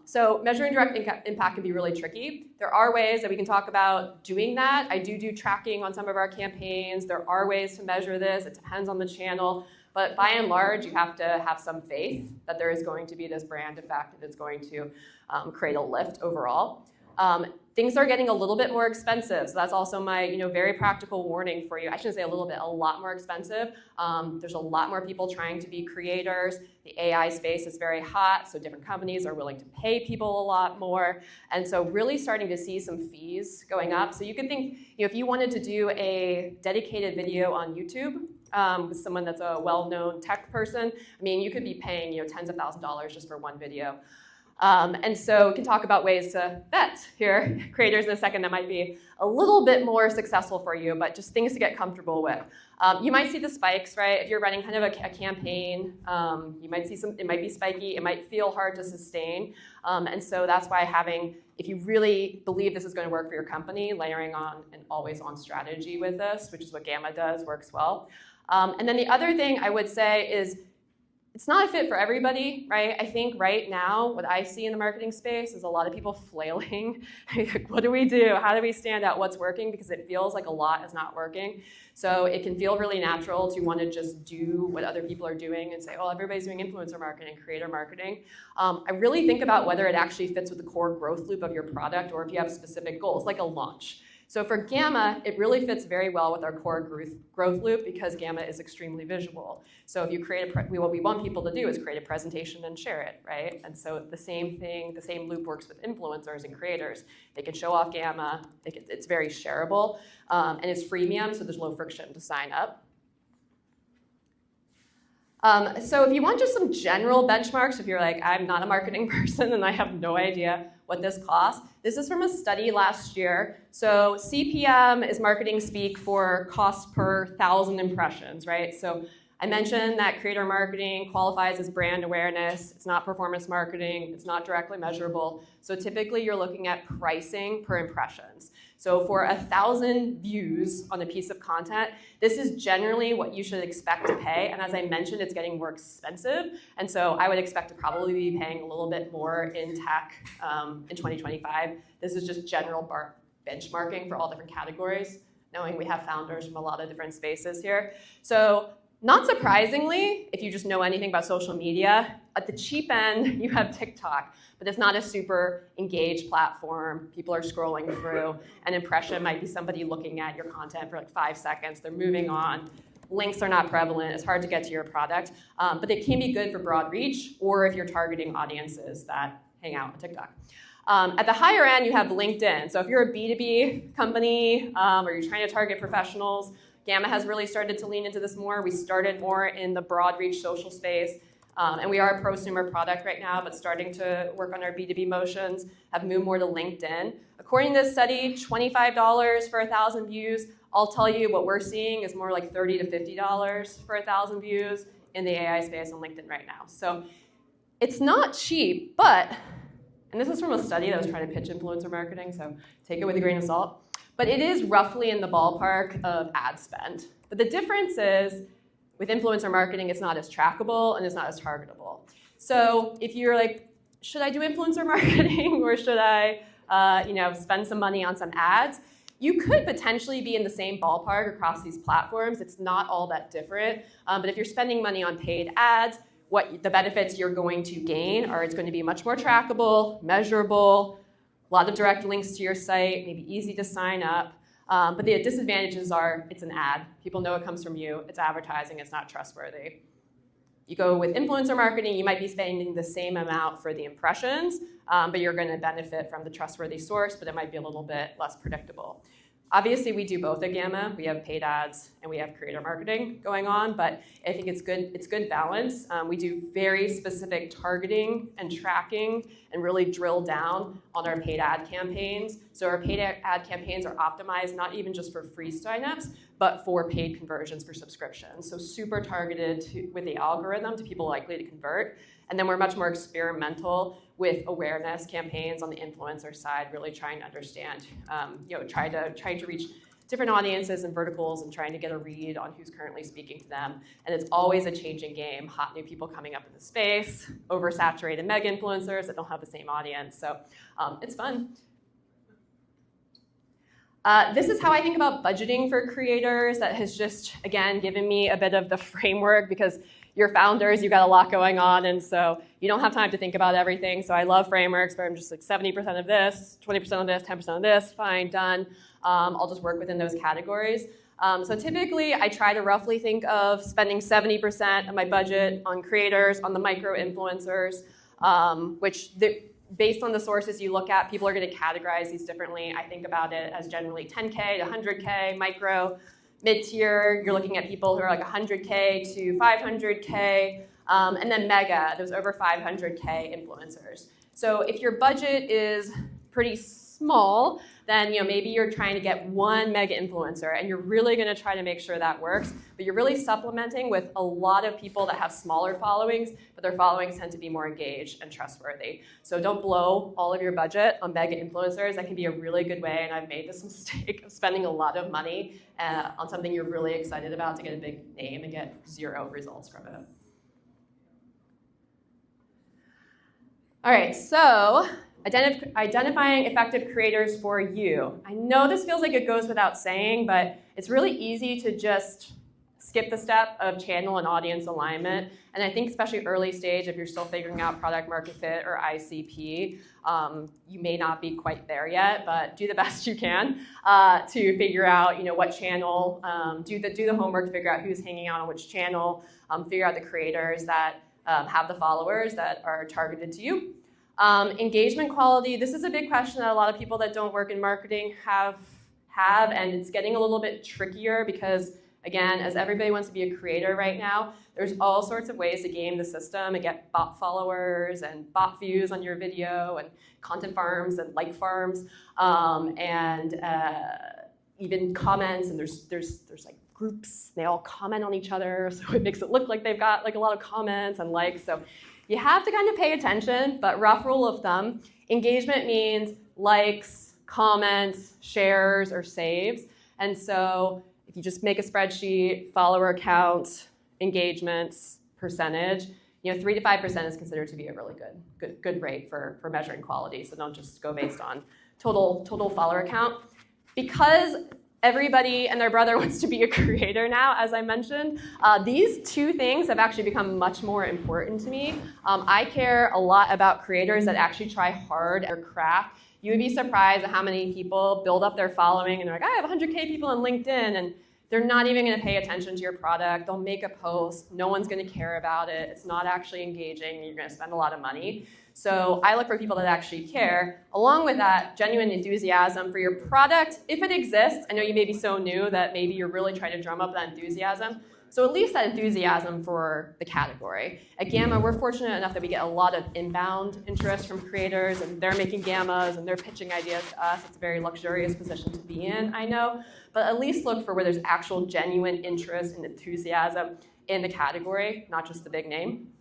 So measuring direct impact can be really tricky. There are ways that we can talk about doing that. I do tracking on some of our campaigns. There are ways to measure this. It depends on the channel. But by and large, you have to have some faith that there is going to be this brand effect and it's going to create a lift overall. Things are getting a little bit more expensive, so that's also my very practical warning for you. I shouldn't say a little bit, a lot more expensive. There's a lot more people trying to be creators. The AI space is very hot, so different companies are willing to pay people a lot more. And so really starting to see some fees going up. So you can think, if you wanted to do a dedicated video on YouTube with someone that's a well-known tech person, I mean, you could be paying tens of thousands of dollars just for one video. And so we can talk about ways to vet here, creators in a second that might be a little bit more successful for you, but just things to get comfortable with. You might see the spikes, right? If you're running kind of a campaign, you might see it might be spiky, it might feel hard to sustain. And so that's why if you really believe this is going to work for your company, layering on an always-on strategy with this, which is what Gamma does, works well. And then the other thing I would say is, it's not a fit for everybody, right? I think right now, what I see in the marketing space is a lot of people flailing. What do we do? How do we stand out? What's working? Because it feels like a lot is not working. So it can feel really natural to want to just do what other people are doing and say, oh, everybody's doing influencer marketing, creator marketing. I really think about whether it actually fits with the core growth loop of your product or if you have specific goals, like a launch. So for Gamma, it really fits very well with our core growth loop because Gamma is extremely visual. So if you create what we want people to do is create a presentation and share it, right? And so the same thing, the same loop works with influencers and creators. They can show off Gamma. It's very shareable, and it's freemium, so there's low friction to sign up. So if you want just some general benchmarks, if you're like, I'm not a marketing person and I have no idea what this costs, this is from a study last year. So CPM is marketing speak for cost per 1,000 impressions, right? So I mentioned that creator marketing qualifies as brand awareness. It's not performance marketing. It's not directly measurable. So typically you're looking at pricing per impressions. So for 1,000 views on a piece of content, this is generally what you should expect to pay. And as I mentioned, it's getting more expensive. And so I would expect to probably be paying a little bit more in tech in 2025. This is just general benchmarking for all different categories, knowing we have founders from a lot of different spaces here. So not surprisingly, if you just know anything about social media, at the cheap end, you have TikTok, but it's not a super engaged platform. People are scrolling through. An impression might be somebody looking at your content for like 5 seconds. They're moving on. Links are not prevalent. It's hard to get to your product, but they can be good for broad reach or if you're targeting audiences that hang out on TikTok. At the higher end, you have LinkedIn. So if you're a B2B company or you're trying to target professionals, Gamma has really started to lean into this more. We started more in the broad reach social space. And we are a prosumer product right now, but starting to work on our B2B motions, have moved more to LinkedIn. According to this study, $25 for 1,000 views. I'll tell you what we're seeing is more like $30 to $50 for 1,000 views in the AI space on LinkedIn right now. So it's not cheap, but, and this is from a study that was trying to pitch influencer marketing, so take it with a grain of salt. But it is roughly in the ballpark of ad spend. But the difference is, with influencer marketing, it's not as trackable and it's not as targetable. So if you're like, should I do influencer marketing or should I spend some money on some ads? You could potentially be in the same ballpark across these platforms. It's not all that different. But if you're spending money on paid ads, what the benefits you're going to gain are it's going to be much more trackable, measurable, a lot of direct links to your site, maybe easy to sign up. But the disadvantages are it's an ad. People know it comes from you. It's advertising. It's not trustworthy. You go with influencer marketing, you might be spending the same amount for the impressions, but you're going to benefit from the trustworthy source, but it might be a little bit less predictable. Obviously, we do both at Gamma. We have paid ads and we have creator marketing going on, but I think it's good balance. We do very specific targeting and tracking and really drill down on our paid ad campaigns. So our paid ad campaigns are optimized not even just for free signups, but for paid conversions for subscriptions. So super targeted with the algorithm to people likely to convert. And then we're much more experimental with awareness campaigns on the influencer side, really trying to understand, trying to reach different audiences and verticals and trying to get a read on who's currently speaking to them. And it's always a changing game, hot new people coming up in the space, oversaturated mega influencers that don't have the same audience. So it's fun. This is how I think about budgeting for creators. That has just, again, given me a bit of the framework because you're founders, you've got a lot going on, and so you don't have time to think about everything. So I love frameworks where I'm just like 70% of this, 20% of this, 10% of this, fine, done. I'll just work within those categories. So typically, I try to roughly think of spending 70% of my budget on creators, on the micro-influencers, which based on the sources you look at, people are going to categorize these differently. I think about it as generally 10K to 100K, micro, mid-tier, you're looking at people who are like 100K to 500K, and then mega, those over 500K influencers. So if your budget is pretty small, then maybe you're trying to get one mega influencer, and you're really going to try to make sure that works. But you're really supplementing with a lot of people that have smaller followings, but their followings tend to be more engaged and trustworthy. So don't blow all of your budget on mega influencers. That can be a really good way, and I've made this mistake of spending a lot of money on something you're really excited about to get a big name and get 0 results from it. All right, so identifying effective creators for you. I know this feels like it goes without saying, but it's really easy to just skip the step of channel and audience alignment. And I think especially early stage, if you're still figuring out product market fit or ICP, you may not be quite there yet, but do the best you can to figure out what channel, do the homework to figure out who's hanging out on which channel, figure out the creators that have the followers that are targeted to you. Engagement quality, this is a big question that a lot of people that don't work in marketing have, and it's getting a little bit trickier because, again, as everybody wants to be a creator right now, there's all sorts of ways to game the system and get bot followers and bot views on your video and content farms and like farms, and even comments, and there's like groups, they all comment on each other, so it makes it look like they've got like a lot of comments and likes. So you have to kind of pay attention, but rough rule of thumb, engagement means likes, comments, shares, or saves. And so if you just make a spreadsheet, follower count, engagements, percentage, 3 to 5% is considered to be a really good rate for measuring quality. So don't just go based on total follower count. Because everybody and their brother wants to be a creator now, as I mentioned. These two things have actually become much more important to me. I care a lot about creators that actually try hard at their craft. You would be surprised at how many people build up their following and they're like, I have 100K people on LinkedIn, and they're not even going to pay attention to your product. They'll make a post. No one's going to care about it. It's not actually engaging, and you're going to spend a lot of money. So I look for people that actually care. Along with that, genuine enthusiasm for your product, if it exists. I know you may be so new that maybe you're really trying to drum up that enthusiasm. So at least that enthusiasm for the category. At Gamma, we're fortunate enough that we get a lot of inbound interest from creators, and they're making gammas and they're pitching ideas to us. It's a very luxurious position to be in, I know. But at least look for where there's actual genuine interest and enthusiasm in the category, not just the big name.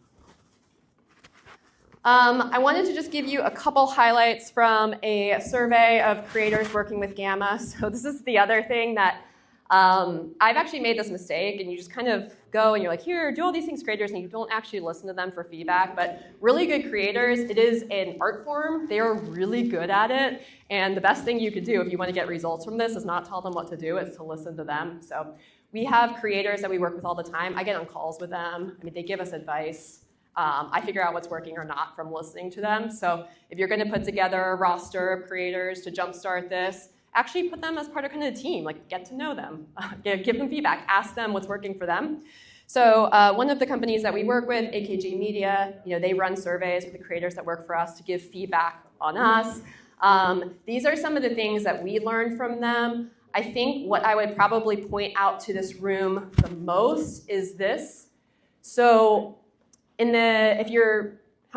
I wanted to just give you a couple highlights from a survey of creators working with Gamma. So this is the other thing that I've actually made this mistake, and you just kind of go and you're like, here, do all these things, creators, and you don't actually listen to them for feedback. But really good creators, it is an art form. They are really good at it. And the best thing you could do if you want to get results from this is not tell them what to do, it's to listen to them. So we have creators that we work with all the time. I get on calls with them. I mean, they give us advice. I figure out what's working or not from listening to them. So if you're going to put together a roster of creators to jumpstart this, actually put them as part of kind of the team, like get to know them, give them feedback, ask them what's working for them. So one of the companies that we work with, AKG Media, they run surveys with the creators that work for us to give feedback on us. These are some of the things that we learned from them. I think what I would probably point out to this room the most is this. So how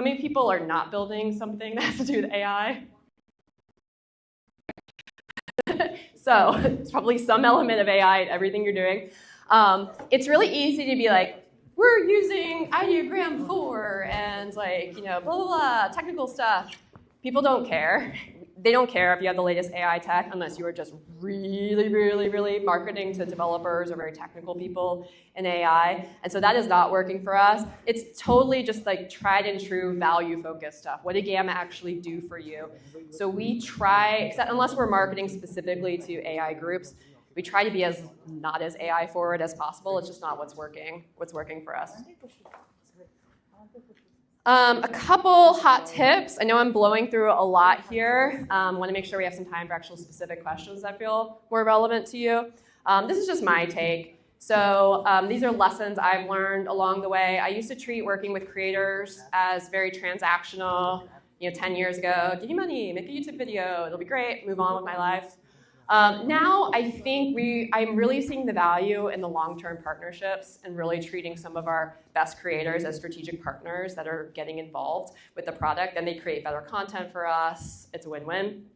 many people are not building something that has to do with AI? So it's probably some element of AI in everything you're doing. It's really easy to be like, we're using ideogram 4 and blah, blah, blah, technical stuff. People don't care. They don't care if you have the latest AI tech unless you are just really, really, really marketing to developers or very technical people in AI. And so that is not working for us. It's totally just like tried and true value-focused stuff. What did Gamma actually do for you? So we try, except unless we're marketing specifically to AI groups, We try to be as not as AI forward as possible. It's just not what's working for us. A couple hot tips. I know I'm blowing through a lot here. Want to make sure we have some time for actual specific questions that feel more relevant to you. This is just my take. So these are lessons I've learned along the way. I used to treat working with creators as very transactional. 10 years ago, give you money, make a YouTube video, it'll be great, move on with my life. Now I think I'm really seeing the value in the long-term partnerships and really treating some of our best creators as strategic partners that are getting involved with the product, and they create better content for us. It's a win-win.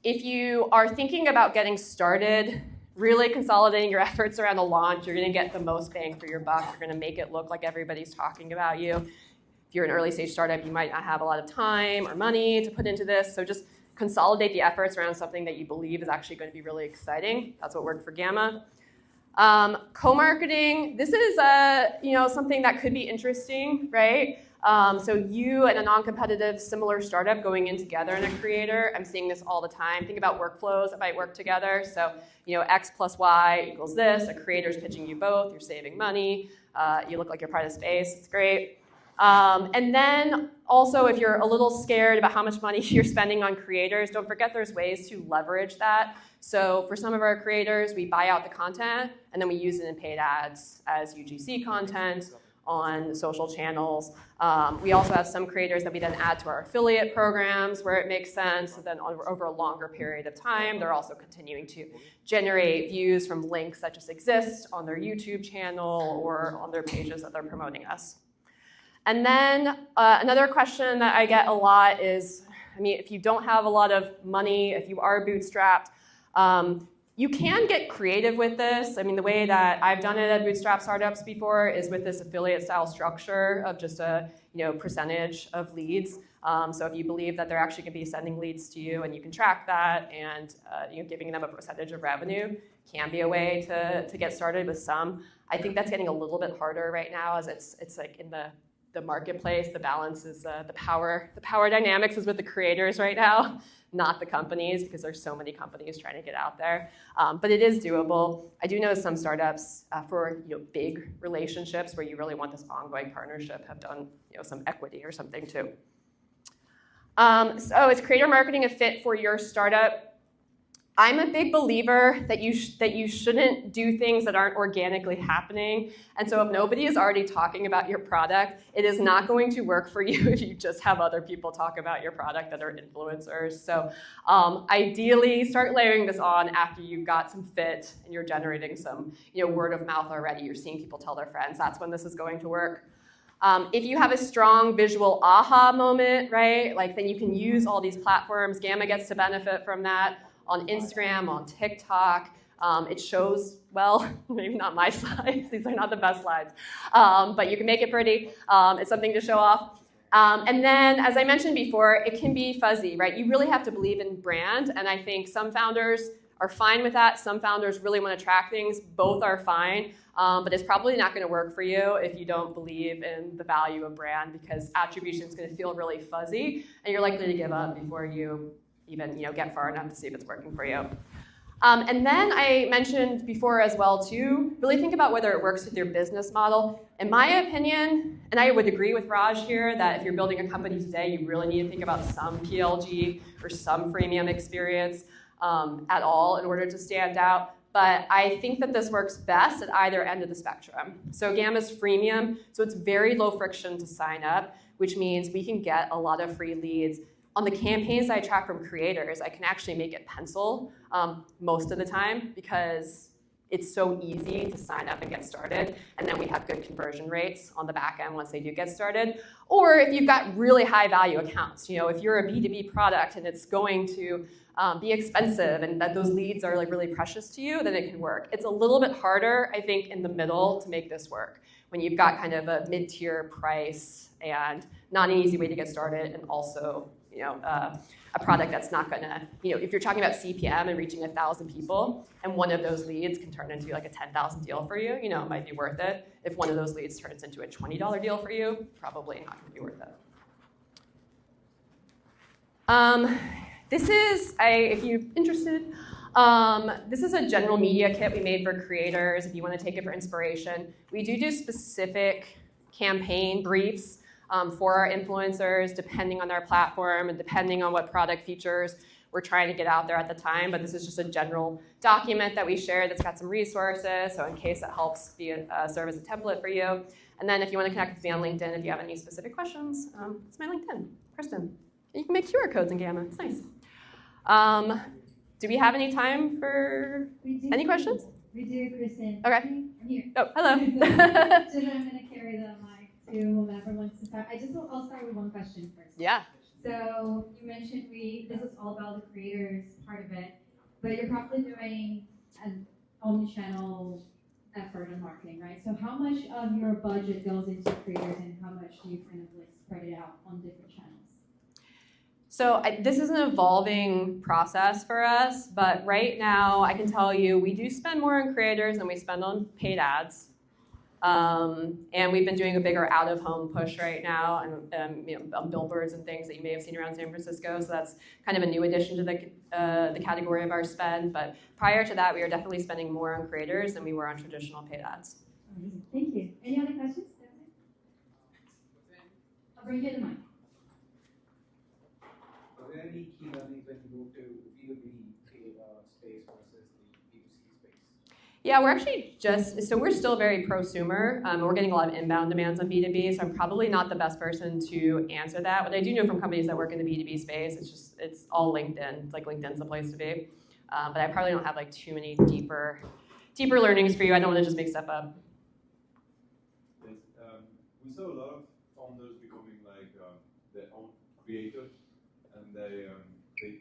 If you are thinking about getting started, really consolidating your efforts around a launch, you're gonna get the most bang for your buck. You're gonna make it look like everybody's talking about you. If you're an early stage startup, you might not have a lot of time or money to put into this, so just consolidate the efforts around something that you believe is actually going to be really exciting. That's what worked for Gamma. Co-marketing, this is something that could be interesting, right? So you and a non-competitive similar startup going in together in a creator, I'm seeing this all the time. Think about workflows that might work together. So X plus Y equals this, a creator's pitching you both, you're saving money, you look like you're part of space, it's great. And then also, if you're a little scared about how much money you're spending on creators, don't forget there's ways to leverage that. So for some of our creators, we buy out the content, and then we use it in paid ads as UGC content on social channels. We also have some creators that we then add to our affiliate programs where it makes sense. And then over a longer period of time, they're also continuing to generate views from links that just exist on their YouTube channel or on their pages that they're promoting us. And then another question that I get a lot is, if you don't have a lot of money, if you are bootstrapped, you can get creative with this. The way that I've done it at bootstrap startups before is with this affiliate style structure of just a percentage of leads. So if you believe that they're actually going to be sending leads to you and you can track that, and giving them a percentage of revenue can be a way to get started with some. I think that's getting a little bit harder right now, as it's like in the marketplace, the balance is the power dynamics is with the creators right now, not the companies, because there's so many companies trying to get out there. But it is doable. I do know some startups for big relationships where you really want this ongoing partnership have done some equity or something too. So is creator marketing a fit for your startup? I'm a big believer that you shouldn't do things that aren't organically happening. And so if nobody is already talking about your product, it is not going to work for you if you just have other people talk about your product that are influencers. So ideally, start layering this on after you've got some fit and you're generating some word of mouth already. You're seeing people tell their friends. That's when this is going to work. If you have a strong visual aha moment, right, then you can use all these platforms. Gamma gets to benefit from that. On Instagram, on TikTok, it shows well, maybe not my slides, these are not the best slides, but you can make it pretty, it's something to show off. And then, as I mentioned before, it can be fuzzy, right? You really have to believe in brand, and I think some founders are fine with that, some founders really want to track things, both are fine, but it's probably not going to work for you if you don't believe in the value of brand, because attribution is going to feel really fuzzy, and you're likely to give up before you even get far enough to see if it's working for you. And then I mentioned before as well too, really think about whether it works with your business model. In my opinion, and I would agree with Raj here, that if you're building a company today, you really need to think about some PLG or some freemium experience at all in order to stand out. But I think that this works best at either end of the spectrum. So Gamma's freemium, so it's very low friction to sign up, which means we can get a lot of free leads. On the campaigns I track from creators, I can actually make it pencil most of the time because it's so easy to sign up and get started, and then we have good conversion rates on the back end once they do get started. Or if you've got really high value accounts, if you're a B2B product and it's going to be expensive and that those leads are really precious to you, then it can work. It's a little bit harder, I think, in the middle to make this work when you've got kind of a mid-tier price and not an easy way to get started, and also a product that's not gonna, if you're talking about CPM and reaching 1,000 people, and one of those leads can turn into like a 10,000 deal for you, it might be worth it. If one of those leads turns into a $20 deal for you, probably not gonna be worth it. This is, if you're interested, This is a general media kit we made for creators if you want to take it for inspiration. We do specific campaign briefs for our influencers depending on their platform and depending on what product features we're trying to get out there at the time, but this is just a general document that we share that's got some resources, so in case it helps serve as a template for you. And then if you want to connect with me on LinkedIn, if you have any specific questions, it's my LinkedIn, Kristin. And you can make QR codes in Gamma, it's nice. Do we have any time for any questions? We do, Kristin. Okay. I'm here. Oh, hello. So then I'm going to carry the mic to whoever wants to start. I'll start with one question first. Yeah. So you mentioned this is all about the creators part of it, but you're probably doing an omnichannel effort in marketing, right? So how much of your budget goes into creators and how much do you kind of like spread it out on different channels? So this is an evolving process for us, but right now I can tell you we do spend more on creators than we spend on paid ads. And we've been doing a bigger out-of-home push right now, and on billboards and things that you may have seen around San Francisco. So that's kind of a new addition to the category of our spend. But prior to that, we were definitely spending more on creators than we were on traditional paid ads. Amazing. Thank you. Any other questions? I'll bring you the mic. Are there any key learnings when you move to B2B space versus the B2C space? Yeah, we're still very prosumer. We're getting a lot of inbound demands on B2B, so I'm probably not the best person to answer that. What I do know from companies that work in the B2B space, it's all LinkedIn. It's like LinkedIn's the place to be. But I probably don't have like too many deeper learnings for you. I don't want to just make stuff up. Yes, we saw a lot of founders becoming like their own creators, and they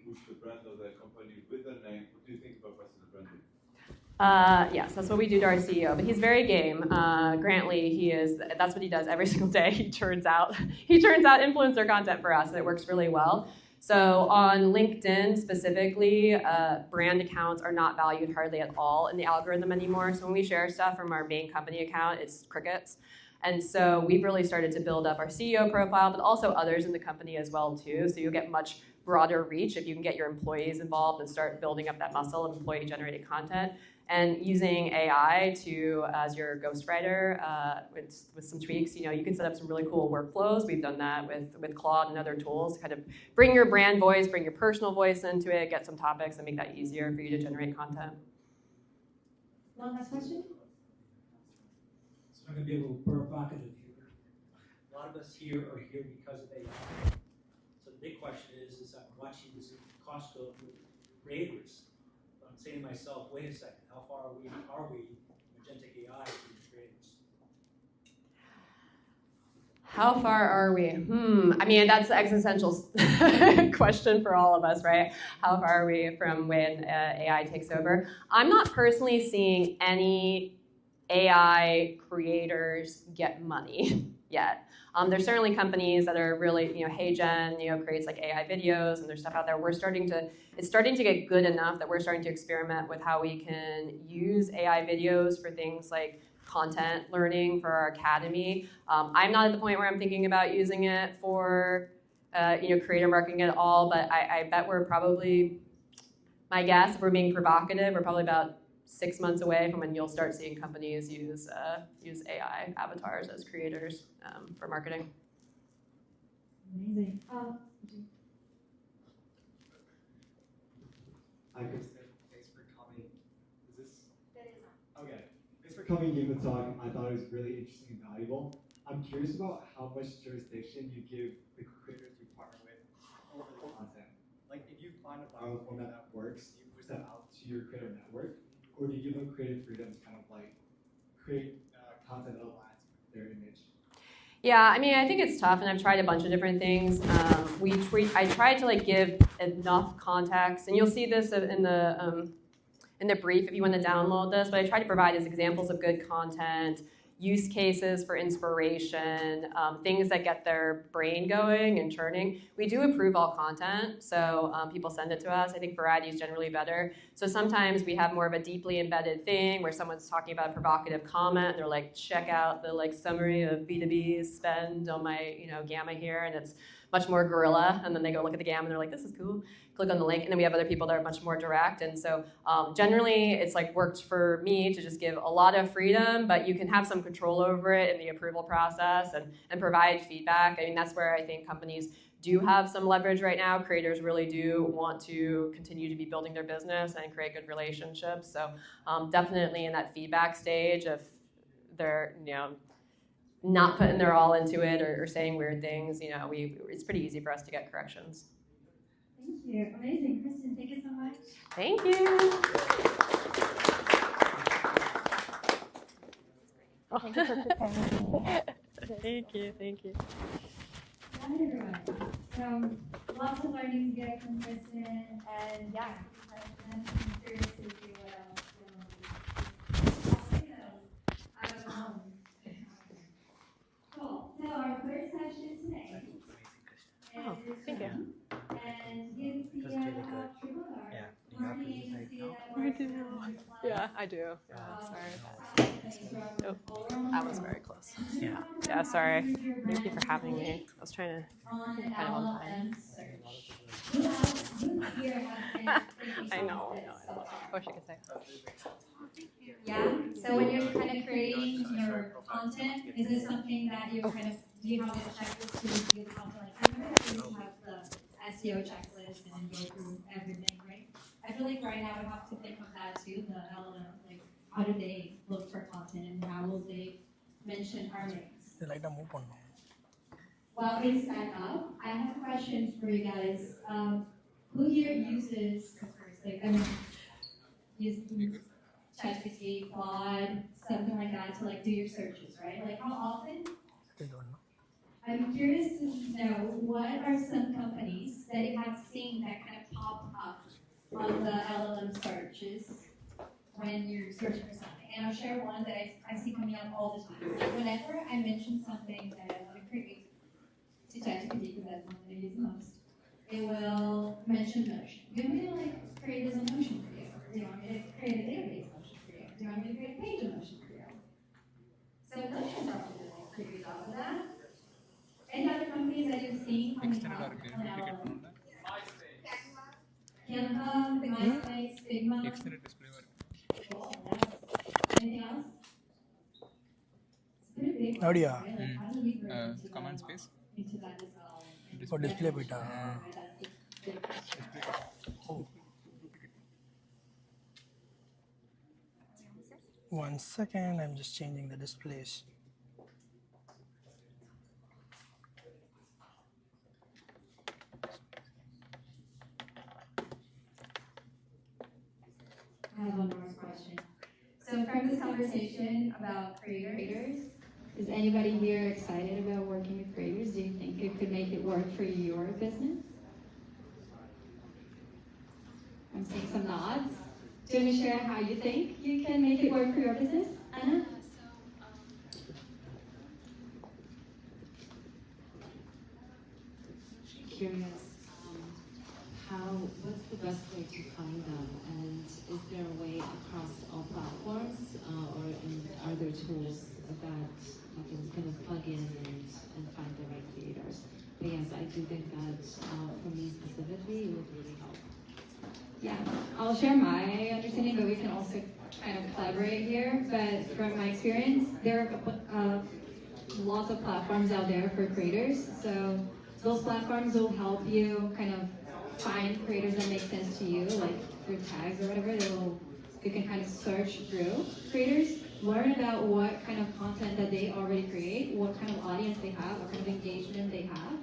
push the brand of their company with their name. What do you think about personal branding? Yes, that's what we do to our CEO, but he's very game. Grantley, that's what he does every single day. He turns out influencer content for us, and it works really well. So on LinkedIn specifically, brand accounts are not valued hardly at all in the algorithm anymore. So when we share stuff from our main company account, it's crickets. And so we've really started to build up our CEO profile, but also others in the company as well too. So you'll get much broader reach if you can get your employees involved and start building up that muscle of employee-generated content. And using AI as your ghostwriter with some tweaks, you can set up some really cool workflows. We've done that with Claude and other tools to kind of bring your brand voice, bring your personal voice into it, get some topics, and make that easier for you to generate content. One last question? So I'm going to be a little provocative here. A lot of us here are here because of AI. So the big question is I'm watching this Costco creators. I'm saying to myself, wait a second, how far are we agentic AI to the creators? How far are we? I mean, that's the existential question for all of us, right? How far are we from when AI takes over? I'm not personally seeing any AI creators get money yet. There's certainly companies that are really, HeyGen, creates like AI videos, and there's stuff out there. It's starting to get good enough that we're starting to experiment with how we can use AI videos for things like content learning for our academy. I'm not at the point where I'm thinking about using it for, creator marketing at all, but I bet we're probably, my guess, if we're being provocative, we're probably about 6 months away from when you'll start seeing companies use AI avatars as creators for marketing. Amazing. Hi, Kristin. Thanks for coming. Is this? That is on. Okay. Thanks for coming and giving the talk. I thought it was really interesting and valuable. I'm curious about how much jurisdiction you give the creators you partner with over the content. Like, if you find a viral format that works, do you push that out to your creator network? Or do you give them creative freedom to kind of like create content that aligns with their image? Yeah, I mean, I think it's tough, and I've tried a bunch of different things. I tried to like give enough context, and you'll see this in the brief if you want to download this. But I try to provide as examples of good content, use cases for inspiration, things that get their brain going and churning. We do approve all content, so people send it to us. I think variety is generally better. So sometimes we have more of a deeply embedded thing where someone's talking about a provocative comment. They're like, check out the like summary of B2B spend on my Gamma here, and it's much more guerrilla, and then they go look at the GAM and they're like, this is cool, click on the link. And then we have other people that are much more direct. And so generally it's like worked for me to just give a lot of freedom, but you can have some control over it in the approval process and provide feedback. I mean, that's where I think companies do have some leverage right now. Creators really do want to continue to be building their business and create good relationships. So definitely in that feedback stage, if they're not putting their all into it or saying weird things, it's pretty easy for us to get corrections. Thank you. Amazing. Kristin, thank you so much. Thank you. Thank you for preparing. Thank you. Thank you. Hi, everyone. So, lots of learning to get from Kristin, and yeah, I'm curious to see what else. I don't know. Cool. So, our first session today is Shiyam, and he's the CEO of TripleDart, marketing agency that works with 100 plus. Yeah, I do. Yeah, sorry. Oh, that was very close. Yeah, sorry. Thank you for having me. I was trying to kind of on time. I know. I wish I could say. Yeah. So when you're kind of creating your content, is this something that you kind of do you have a checklist to review the content like you have the SEO checklist and then go through everything, right? I feel like right now we have to think of that too, the LLM, like how do they look for content and how will they mention our names? While they stand up, I have a question for you guys. Who here uses, of course, like uses ChatGPT, Claude, something like that to like do your searches, right? Like how often? I'm curious to know what are some companies that you have seen that kind of pop up on the LLM searches when you're searching for something. And I'll share one that I see coming up all the time. Like whenever I mention something that I want to create to ChatGPT, because that's one that I use the most, it will mention Notion. Do you want me to like create this in Notion for you? Do you want me to create a database Notion for you? Do you want me to create a page in Notion for you? So Notion's probably doing a pretty good job of that. Any other companies that you've seen coming up on LLM? Canva, MySpace, Figma. Cool. Anything else? It's pretty big. Audio. Right? Like, how do we break into Command space. Into that as well? For display beta. Right, that's the big question. Oh. 1 second, I'm just changing the displays. I have one more question. So from this conversation about creators, is anybody here excited about working with creators? Do you think it could make it work for your business? I'm seeing some nods. Do you want to share how you think you can make it work for your business, Anna? Curious, what's the best way to find them, and is there a way across all platforms, or are there tools that you can kind of plug in and find the right creators? But yes, I do think that for me specifically, it would really help. Yeah, I'll share my understanding, but we can also kind of collaborate here. But from my experience, there are lots of platforms out there for creators. So those platforms will help you kind of find creators that make sense to you, like through tags or whatever. You can kind of search through creators, learn about what kind of content that they already create, what kind of audience they have, what kind of engagement they have,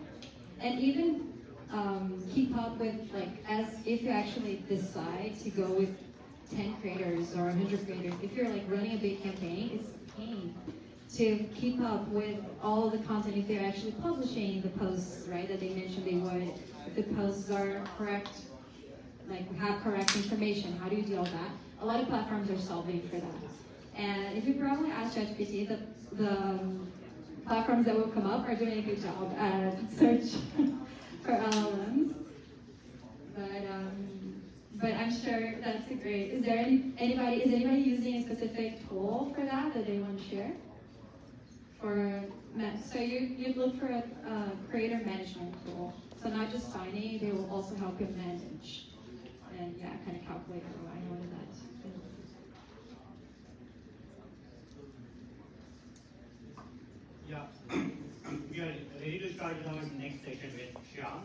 and even keep up with, like, as if you actually decide to go with 10 creators or 100 creators, if you're like running a big campaign, it's a pain to keep up with all of the content if they're actually publishing the posts, right, that they mentioned they would, if the posts are correct, like have correct information. How do you do all that? A lot of platforms are solving for that. And if you probably ask ChatGPT, the platforms that will come up are doing a good job at search for LLMs. But I'm sure that's great. Is there anybody using a specific tool for that they want to share? so you'd look for a creator management tool. So not just finding, they will also help you manage and kind of calculate ROI and all of that. Yeah, we are ready to start with our next session with Shiyam.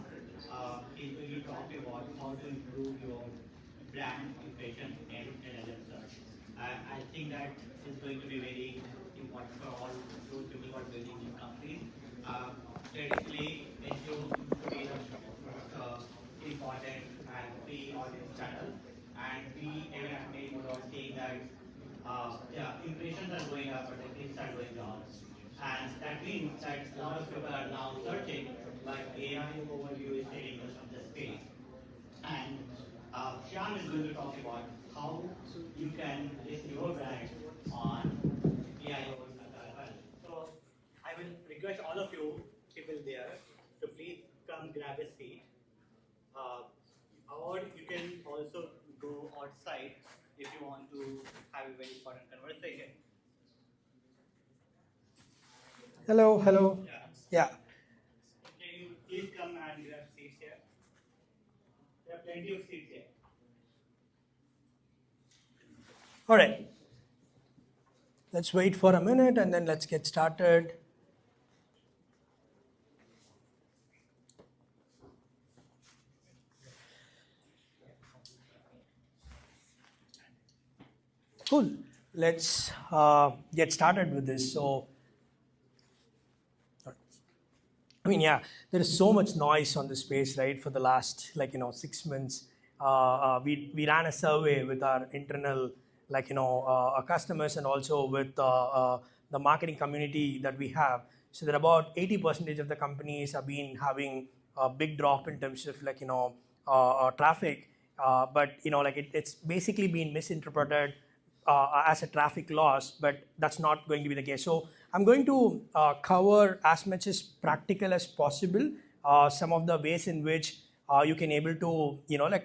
He's going to talk about how to improve your brand impression in LLM search. I think that is going to be very important for all those people who are building new companies. Traditionally, SEO used to be the important and free audience channel, and we even have made models saying that impressions are going up, but the clicks are going down. And that means that a lot of people are now searching, like AI overview is taking most of the space. And Shiyam is going to talk about how you can list your brand on AI overview as well. So I will request all of you people there to please come grab a seat. Or you can also go outside if you want to have a very important conversation. Hello. Yeah. Can you please come and grab seats here? There are plenty of seats here. All right. Let's wait for a minute and then let's get started. Cool. Let's get started with this. So, there is so much noise on this space, right? For the last 6 months, we ran a survey with our internal our customers and also with the marketing community that we have. So that about 80% of the companies have been having a big drop in terms of traffic, but it's basically been misinterpreted as a traffic loss, but that's not going to be the case. So I'm going to cover as much as practical as possible some of the ways in which you can able to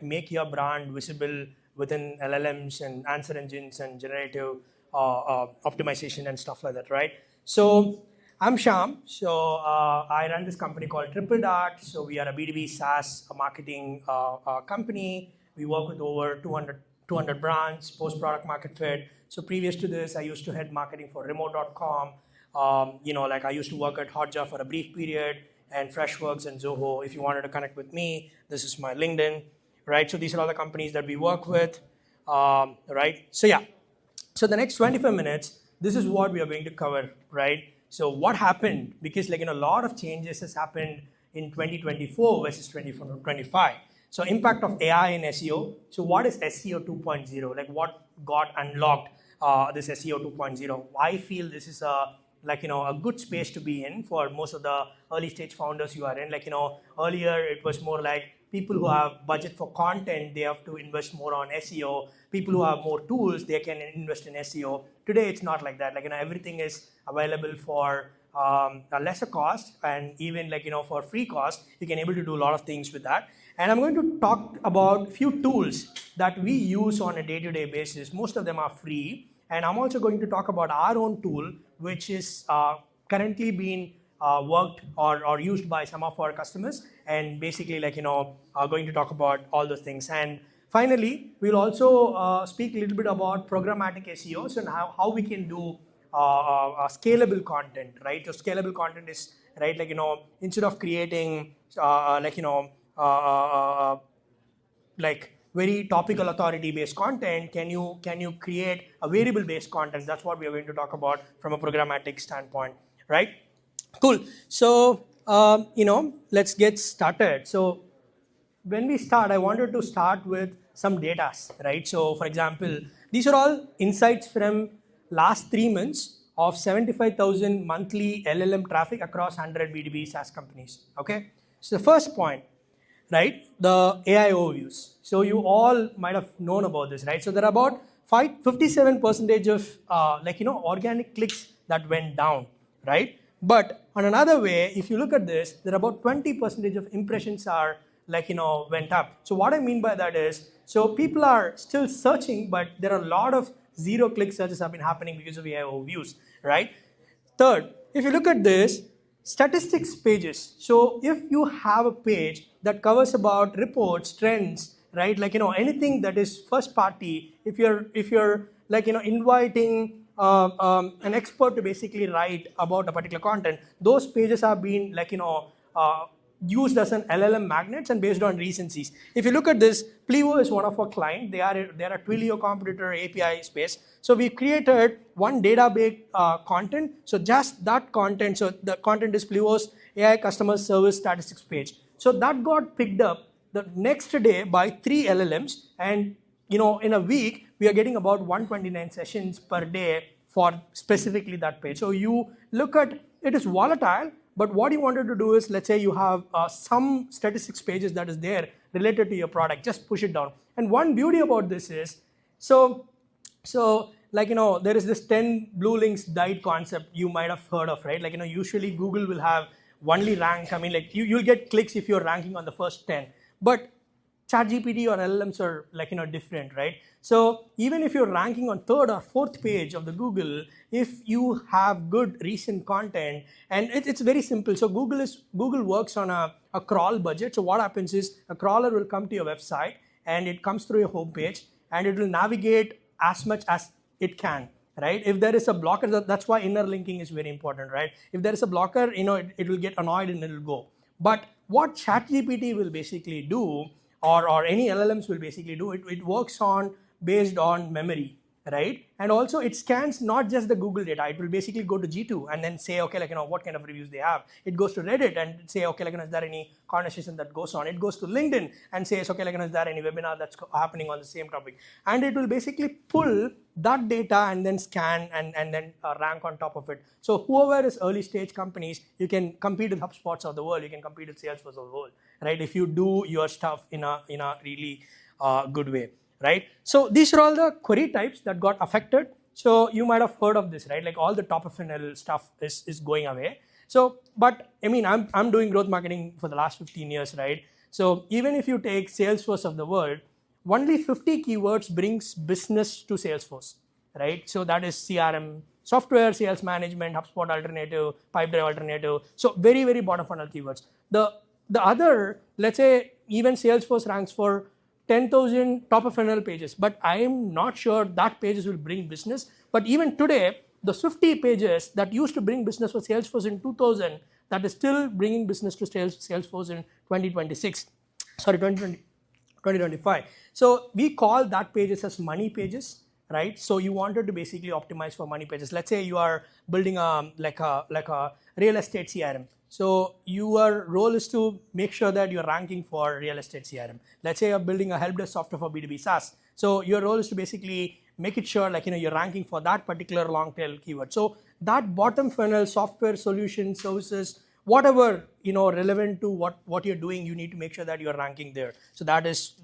make your brand visible within LLMs and answer engines and generative optimization and stuff like that, right? So I'm Shiyam. So I run this company called TripleDart. So we are a B2B SaaS marketing company. We work with over 200 brands, post product market fit. So previous to this, I used to head marketing for remote.com. I used to work at Hotjar for a brief period, and Freshworks and Zoho. If you wanted to connect with me, this is my LinkedIn, right? So these are all the companies that we work with, right? So the next 25 minutes, this is what we are going to cover, right? So what happened? Because a lot of changes has happened in 2024 versus 2025. So impact of AI in SEO. So what is SEO 2.0? What got unlocked this SEO 2.0? I feel this is a good space to be in for most of the early stage founders you are in. Earlier it was more like people who have budget for content, they have to invest more on SEO. People who have more tools, they can invest in SEO. Today it's not like that. Everything is available for a lesser cost, and even for free cost, you can able to do a lot of things with that. And I'm going to talk about few tools that we use on a day-to-day basis. Most of them are free. And I'm also going to talk about our own tool, which is currently being worked or used by some of our customers. And basically, going to talk about all those things. And finally, we'll also speak a little bit about programmatic SEOs and how we can do scalable content, right? So scalable content is, right, instead of creating, very topical authority-based content, can you create a variable-based content? That's what we are going to talk about from a programmatic standpoint, right? Cool. So let's get started. So when we start, I wanted to start with some data, right? So for example, these are all insights from last 3 months of 75,000 monthly LLM traffic across 100 B2B SaaS companies. Okay. So the first point, right, the AI overviews. So you all might have known about this, right? So there are about 57% of organic clicks that went down, right? But on another way, if you look at this, there are about 20% of impressions are went up. So what I mean by that is, so people are still searching, but there are a lot of zero-click searches have been happening because of AI overviews, right? Third, if you look at this, statistics pages. So if you have a page that covers about reports, trends, right? Like, anything that is first party, if you're like, inviting an expert to basically write about a particular content, those pages have been like, used as an LLM magnets and based on recencies. If you look at this, Plivo is one of our clients. They're a Twilio competitor API space. So we created one database content. So just that content, so the content is Plivo's AI customer service statistics page. So that got picked up the next day by 3 LLMs, and in a week we are getting about 129 sessions per day for specifically that page. So you look at it is volatile, but what you wanted to do is, let's say you have some statistics pages that is there related to your product, just push it down. And one beauty about this is, so like, there is this 10 blue links died concept you might have heard of, right? Like, usually Google will have only rank, like you'll get clicks if you're ranking on the first 10. But ChatGPT or LLMs are like, different, right? So even if you're ranking on 3rd or 4th page of the Google, if you have good recent content, and it's very simple. So Google works on a crawl budget. So what happens is a crawler will come to your website and it comes through your homepage and it will navigate as much as it can, right? If there is a blocker, that's why inner linking is very important, right? If there is a blocker, it will get annoyed and it will go. But what ChatGPT will basically do, or any LLMs will basically do, it works on based on memory, right? And also it scans not just the Google data, it will basically go to G2 and then say, okay, like, what kind of reviews they have. It goes to Reddit and say, okay, like, is there any conversation that goes on? It goes to LinkedIn and says, okay, like, is there any webinar that's happening on the same topic? And it will basically pull that data and then scan and then rank on top of it. So whoever is early stage companies, you can compete with HubSpots of the world, you can compete with Salesforce of the world, right? If you do your stuff in a really good way, right? So these are all the query types that got affected. So you might have heard of this, right? Like all the top of funnel stuff is going away. So, but I mean, I'm doing growth marketing for the last 15 years, right? So even if you take Salesforce of the world, only 50 keywords brings business to Salesforce, right? So that is CRM, software, sales management, HubSpot alternative, Pipedrive alternative. So very, very bottom funnel keywords. The other, let's say even Salesforce ranks for 10,000 top of funnel pages, but I am not sure that pages will bring business. But even today, the 50 pages that used to bring business for Salesforce in 2000, that is still bringing business to Salesforce in 2025. So we call that pages as money pages, right? So you wanted to basically optimize for money pages. Let's say you are building like a real estate CRM. So your role is to make sure that you're ranking for real estate CRM. Let's say you're building a help desk software for B2B SaaS. So your role is to basically make it sure, like, you're ranking for that particular long tail keyword. So that bottom funnel software solution services, whatever, relevant to what you're doing, you need to make sure that you're ranking there. So that is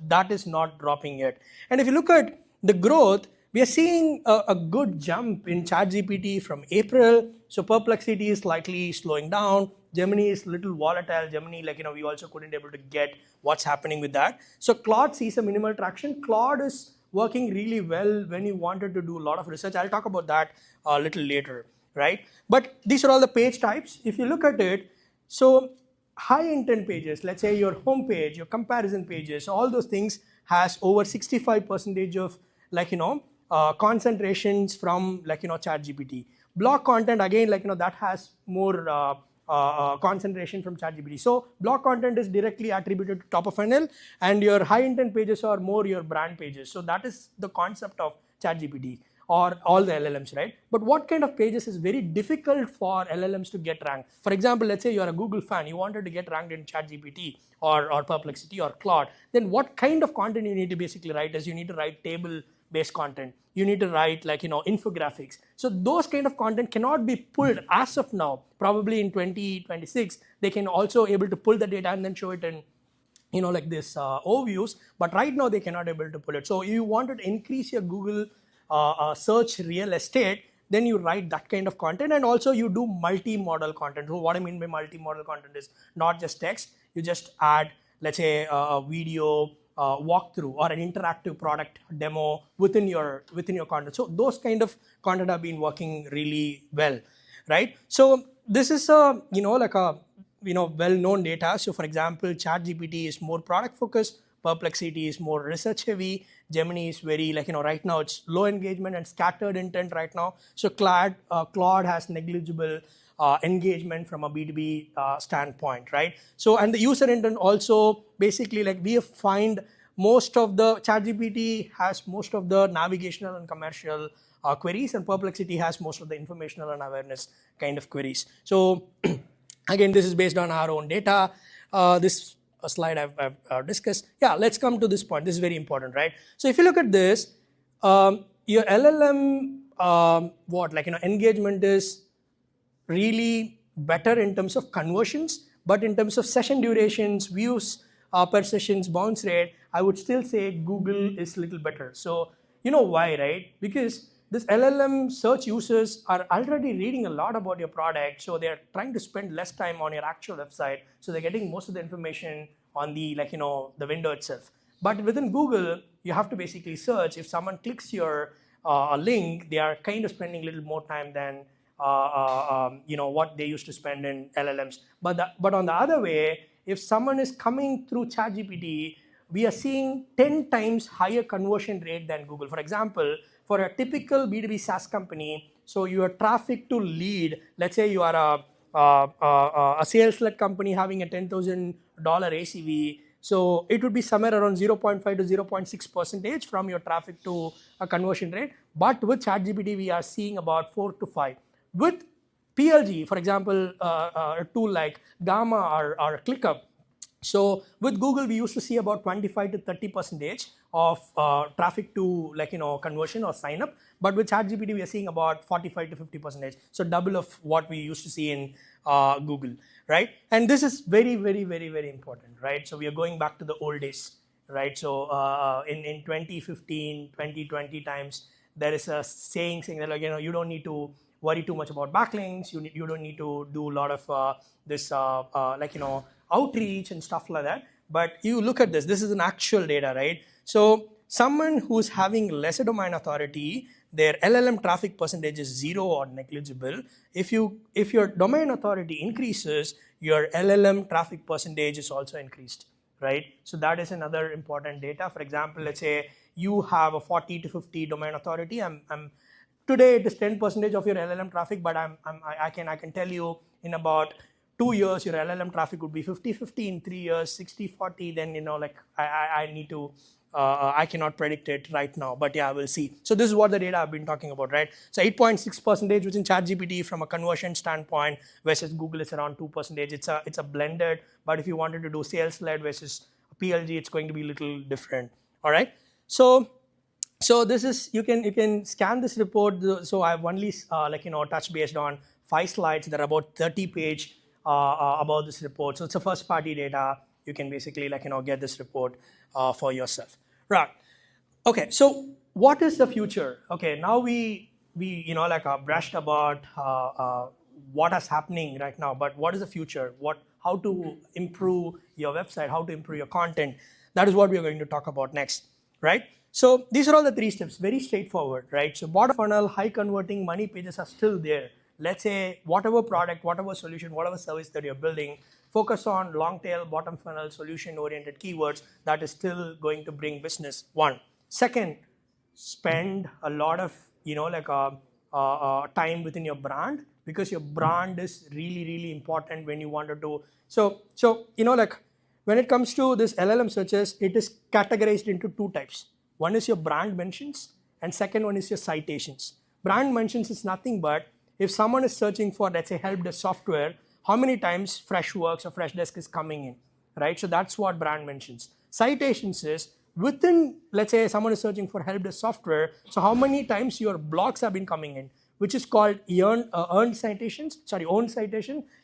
not dropping yet. And if you look at the growth, we are seeing a good jump in ChatGPT from April. So Perplexity is slightly slowing down. Gemini is a little volatile. Gemini, we also couldn't able to get what's happening with that. So Claude sees a minimal traction. Claude is working really well when you wanted to do a lot of research. I'll talk about that a little later, right? But these are all the page types. If you look at it, so high intent pages, let's say your home page, your comparison pages, all those things has over 65% of concentrations from ChatGPT. Blog content, again, that has more concentration from ChatGPT. So blog content is directly attributed to top of funnel, and your high intent pages are more your brand pages. So that is the concept of ChatGPT or all the LLMs, right? But what kind of pages is very difficult for LLMs to get ranked? For example, let's say you're a Google fan, you wanted to get ranked in ChatGPT or Perplexity or Claude, then what kind of content you need to basically write is you need to write table-based content. You need to write infographics. So those kind of content cannot be pulled as of now. Probably in 2026, they can also able to pull the data and then show it in like this overviews. But right now they cannot able to pull it. So if you wanted to increase your Google search real estate, then you write that kind of content, and also you do multi-modal content. So what I mean by multi-modal content is not just text. You just add, let's say, a video walkthrough or an interactive product demo within your content. So those kind of content have been working really well, right? So this is a well-known data. So for example, ChatGPT is more product focused, Perplexity is more research heavy, Gemini is very right now it's low engagement and scattered intent right now. So Claude has negligible engagement from a B2B standpoint, right? So and the user intent also basically we find most of the ChatGPT has most of the navigational and commercial queries, and Perplexity has most of the informational and awareness kind of queries. So again, this is based on our own data. This slide I've discussed. Yeah, let's come to this point. This is very important, right? So if you look at this, your LLM, engagement is really better in terms of conversions, but in terms of session durations, views per sessions, bounce rate, I would still say Google is a little better. So you know why, right? Because this LLM search users are already reading a lot about your product, so they're trying to spend less time on your actual website, so they're getting most of the information on the the window itself. But within Google, you have to basically search. If someone clicks your link, they are kind of spending a little more time than what they used to spend in LLMs. But on the other way, if someone is coming through ChatGPT, we are seeing 10 times higher conversion rate than Google. For example, for a typical B2B SaaS company, so your traffic to lead, let's say you are a sales-led company having a $10,000 ACV, so it would be somewhere around 0.5 to 0.6% from your traffic to a conversion rate. But with ChatGPT, we are seeing about 4 to 5. With PLG, for example, a tool like Gamma or ClickUp, so with Google, we used to see about 25 to 30% of traffic to conversion or sign up. But with ChatGPT, we are seeing about 45 to 50%. So double of what we used to see in Google, right? And this is very, very, very, very important, right? So we are going back to the old days, right? So in 2015, 2020 times, there is a saying that you don't need to worry too much about backlinks. You don't need to do a lot of this outreach and stuff like that. But you look at this is an actual data, right? So someone who's having lesser domain authority, their LLM traffic percentage is 0 or negligible. If your domain authority increases, your LLM traffic percentage is also increased, right? So that is another important data. For example, let's say you have a 40 to 50 domain authority. Today it is 10% of your LLM traffic, but I can tell you in about 2 years your LLM traffic would be 50-50, in 3 years 60-40. Then I need to I cannot predict it right now, but yeah, we'll see. So this is what the data I've been talking about, right? So 8.6% within ChatGPT from a conversion standpoint versus Google is around 2%. It's a blended, but if you wanted to do sales led versus PLG, it's going to be a little different. All right. So this is you can scan this report. So I've only touched based on 5 slides. There are about 30 pages about this report. So it's a first party data. You can basically get this report for yourself. Right. Okay. So what is the future? Okay. Now we brushed about what is happening right now, but what is the future? How to improve your website? How to improve your content? That is what we are going to talk about next. Right. So these are all the 3 steps. Very straightforward. Right. So bottom funnel, high converting money pages are still there. Let's say whatever product, whatever solution, whatever service that you're building, focus on long tail, bottom funnel, solution oriented keywords. That is still going to bring business. 1. Second, spend a lot of time within your brand, because your brand is really, really important when you want to do. So when it comes to this LLM searches, it is categorized into 2 types. One is your brand mentions, and second one is your citations. Brand mentions is nothing but if someone is searching for, let's say, help desk software, how many times Freshworks or Freshdesk is coming in, right? So that's what brand mentions. Citations is within, let's say, someone is searching for help desk software, so how many times your blogs have been coming in, which is called owned citation.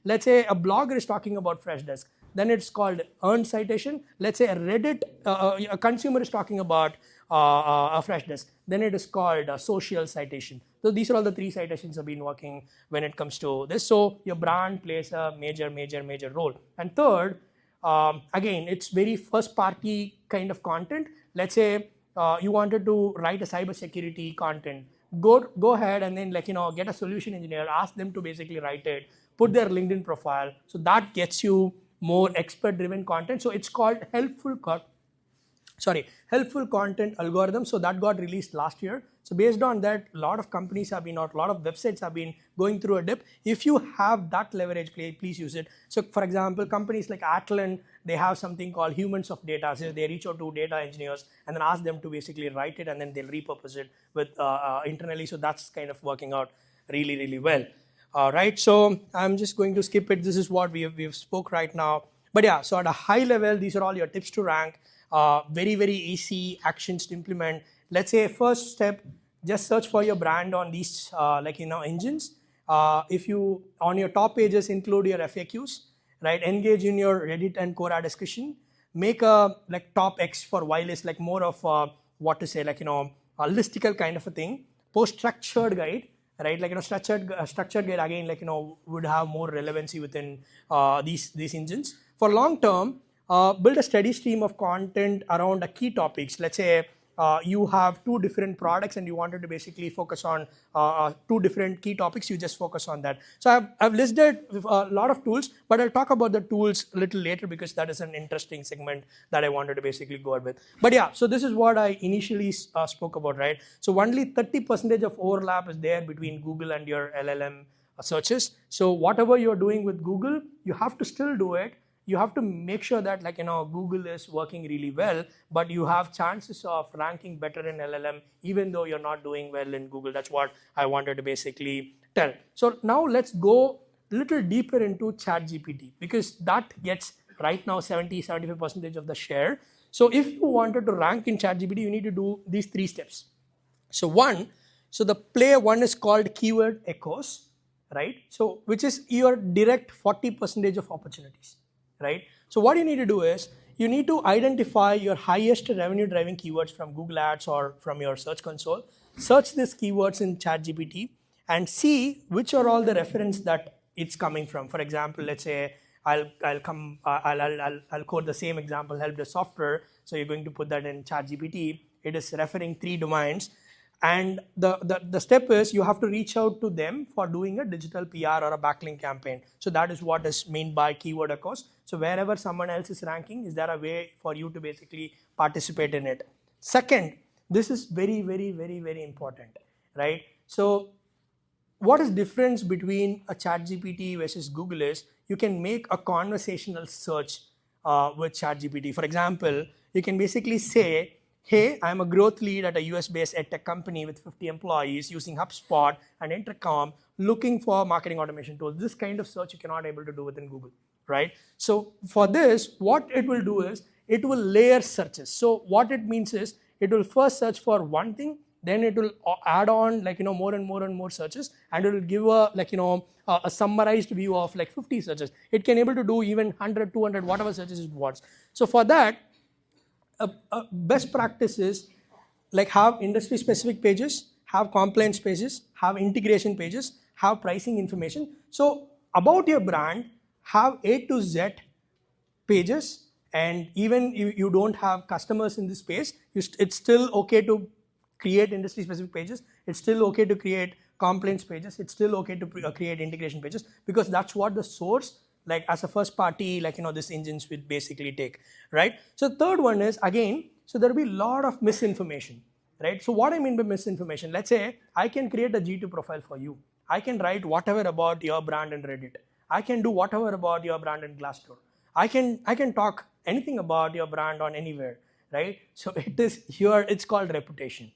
Let's say a blogger is talking about Freshdesk, then it's called earned citation. Let's say a Reddit, a consumer is talking about a Freshdesk, then it is called a social citation. So these are all the 3 citations I've been working when it comes to this. So your brand plays a major role. And third, again, it's very first party kind of content. Let's say you wanted to write a cybersecurity content, go ahead and then get a solution engineer, ask them to basically write it, put their LinkedIn profile. So that gets you more expert-driven content. So it's called helpful content algorithm. So that got released last year. So based on that, a lot of companies have been, or a lot of websites have been going through a dip. If you have that leverage, please use it. So for example, companies like Atlan, they have something called humans of data. So they reach out to data engineers and then ask them to basically write it, and then they'll repurpose it with internally. So that's kind of working out really, really well. Right. So I'm just going to skip it. This is what we've spoke right now. But yeah, so at a high level, these are all your tips to rank. Very, very easy actions to implement. Let's say first step, just search for your brand on these engines. If you on your top pages include your FAQs, right? Engage in your Reddit and Quora discussion. Make a top X for wireless, more of a listicle kind of a thing. Post structured guide, right? Structured guide again, would have more relevancy within these engines. For long term, build a steady stream of content around the key topics. Let's say you have 2 different products and you wanted to basically focus on 2 different key topics. You just focus on that. So I've listed a lot of tools, but I'll talk about the tools a little later because that is an interesting segment that I wanted to basically go with. But yeah, so this is what I initially spoke about, right? So only 30% of overlap is there between Google and your LLM searches. So whatever you're doing with Google, you have to still do it. You have to make sure that Google is working really well, but you have chances of ranking better in LLM even though you're not doing well in Google. That's what I wanted to basically tell. So now let's go a little deeper into ChatGPT because that gets right now 70-75% of the share. So if you wanted to rank in ChatGPT, you need to do these 3 steps. So the play one is called keyword echoes, right? So which is your direct 40% of opportunities. Right? So what you need to do is you need to identify your highest revenue driving keywords from Google Ads or from your search console. Search these keywords in ChatGPT and see which are all the reference that it's coming from. For example, let's say I'll code the same example, help desk software. So you're going to put that in ChatGPT. It is referring 3 domains. And the step is you have to reach out to them for doing a digital PR or a backlink campaign. So that is what is meant by keyword echoes. So wherever someone else is ranking, is there a way for you to basically participate in it? Second, this is very, very, very, very important, right? So what is difference between a ChatGPT versus Google is you can make a conversational search with ChatGPT. For example, you can basically say, hey, I'm a growth lead at a US-based edtech company with 50 employees using HubSpot and Intercom, looking for marketing automation tools. This kind of search you cannot able to do within Google, right? So for this, what it will do is it will layer searches. So what it means is it will first search for one thing, then it will add on more and more searches, and it will give a summarized view of 50 searches. It can able to do even 100, 200, whatever searches it wants. So for that, a best practice is have industry specific pages, have compliance pages, have integration pages, have pricing information. So about your brand, have A to Z pages, and even if you don't have customers in this space, it's still okay to create industry specific pages. It's still okay to create compliance pages. It's still okay to create integration pages because that's what the source as a first party, this engines will basically take, right? So third one is, again, so there will be a lot of misinformation, right? So what I mean by misinformation, let's say I can create a G2 profile for you. I can write whatever about your brand in Reddit. I can do whatever about your brand in Glassdoor. I can talk anything about your brand on anywhere, right? So it's called reputation,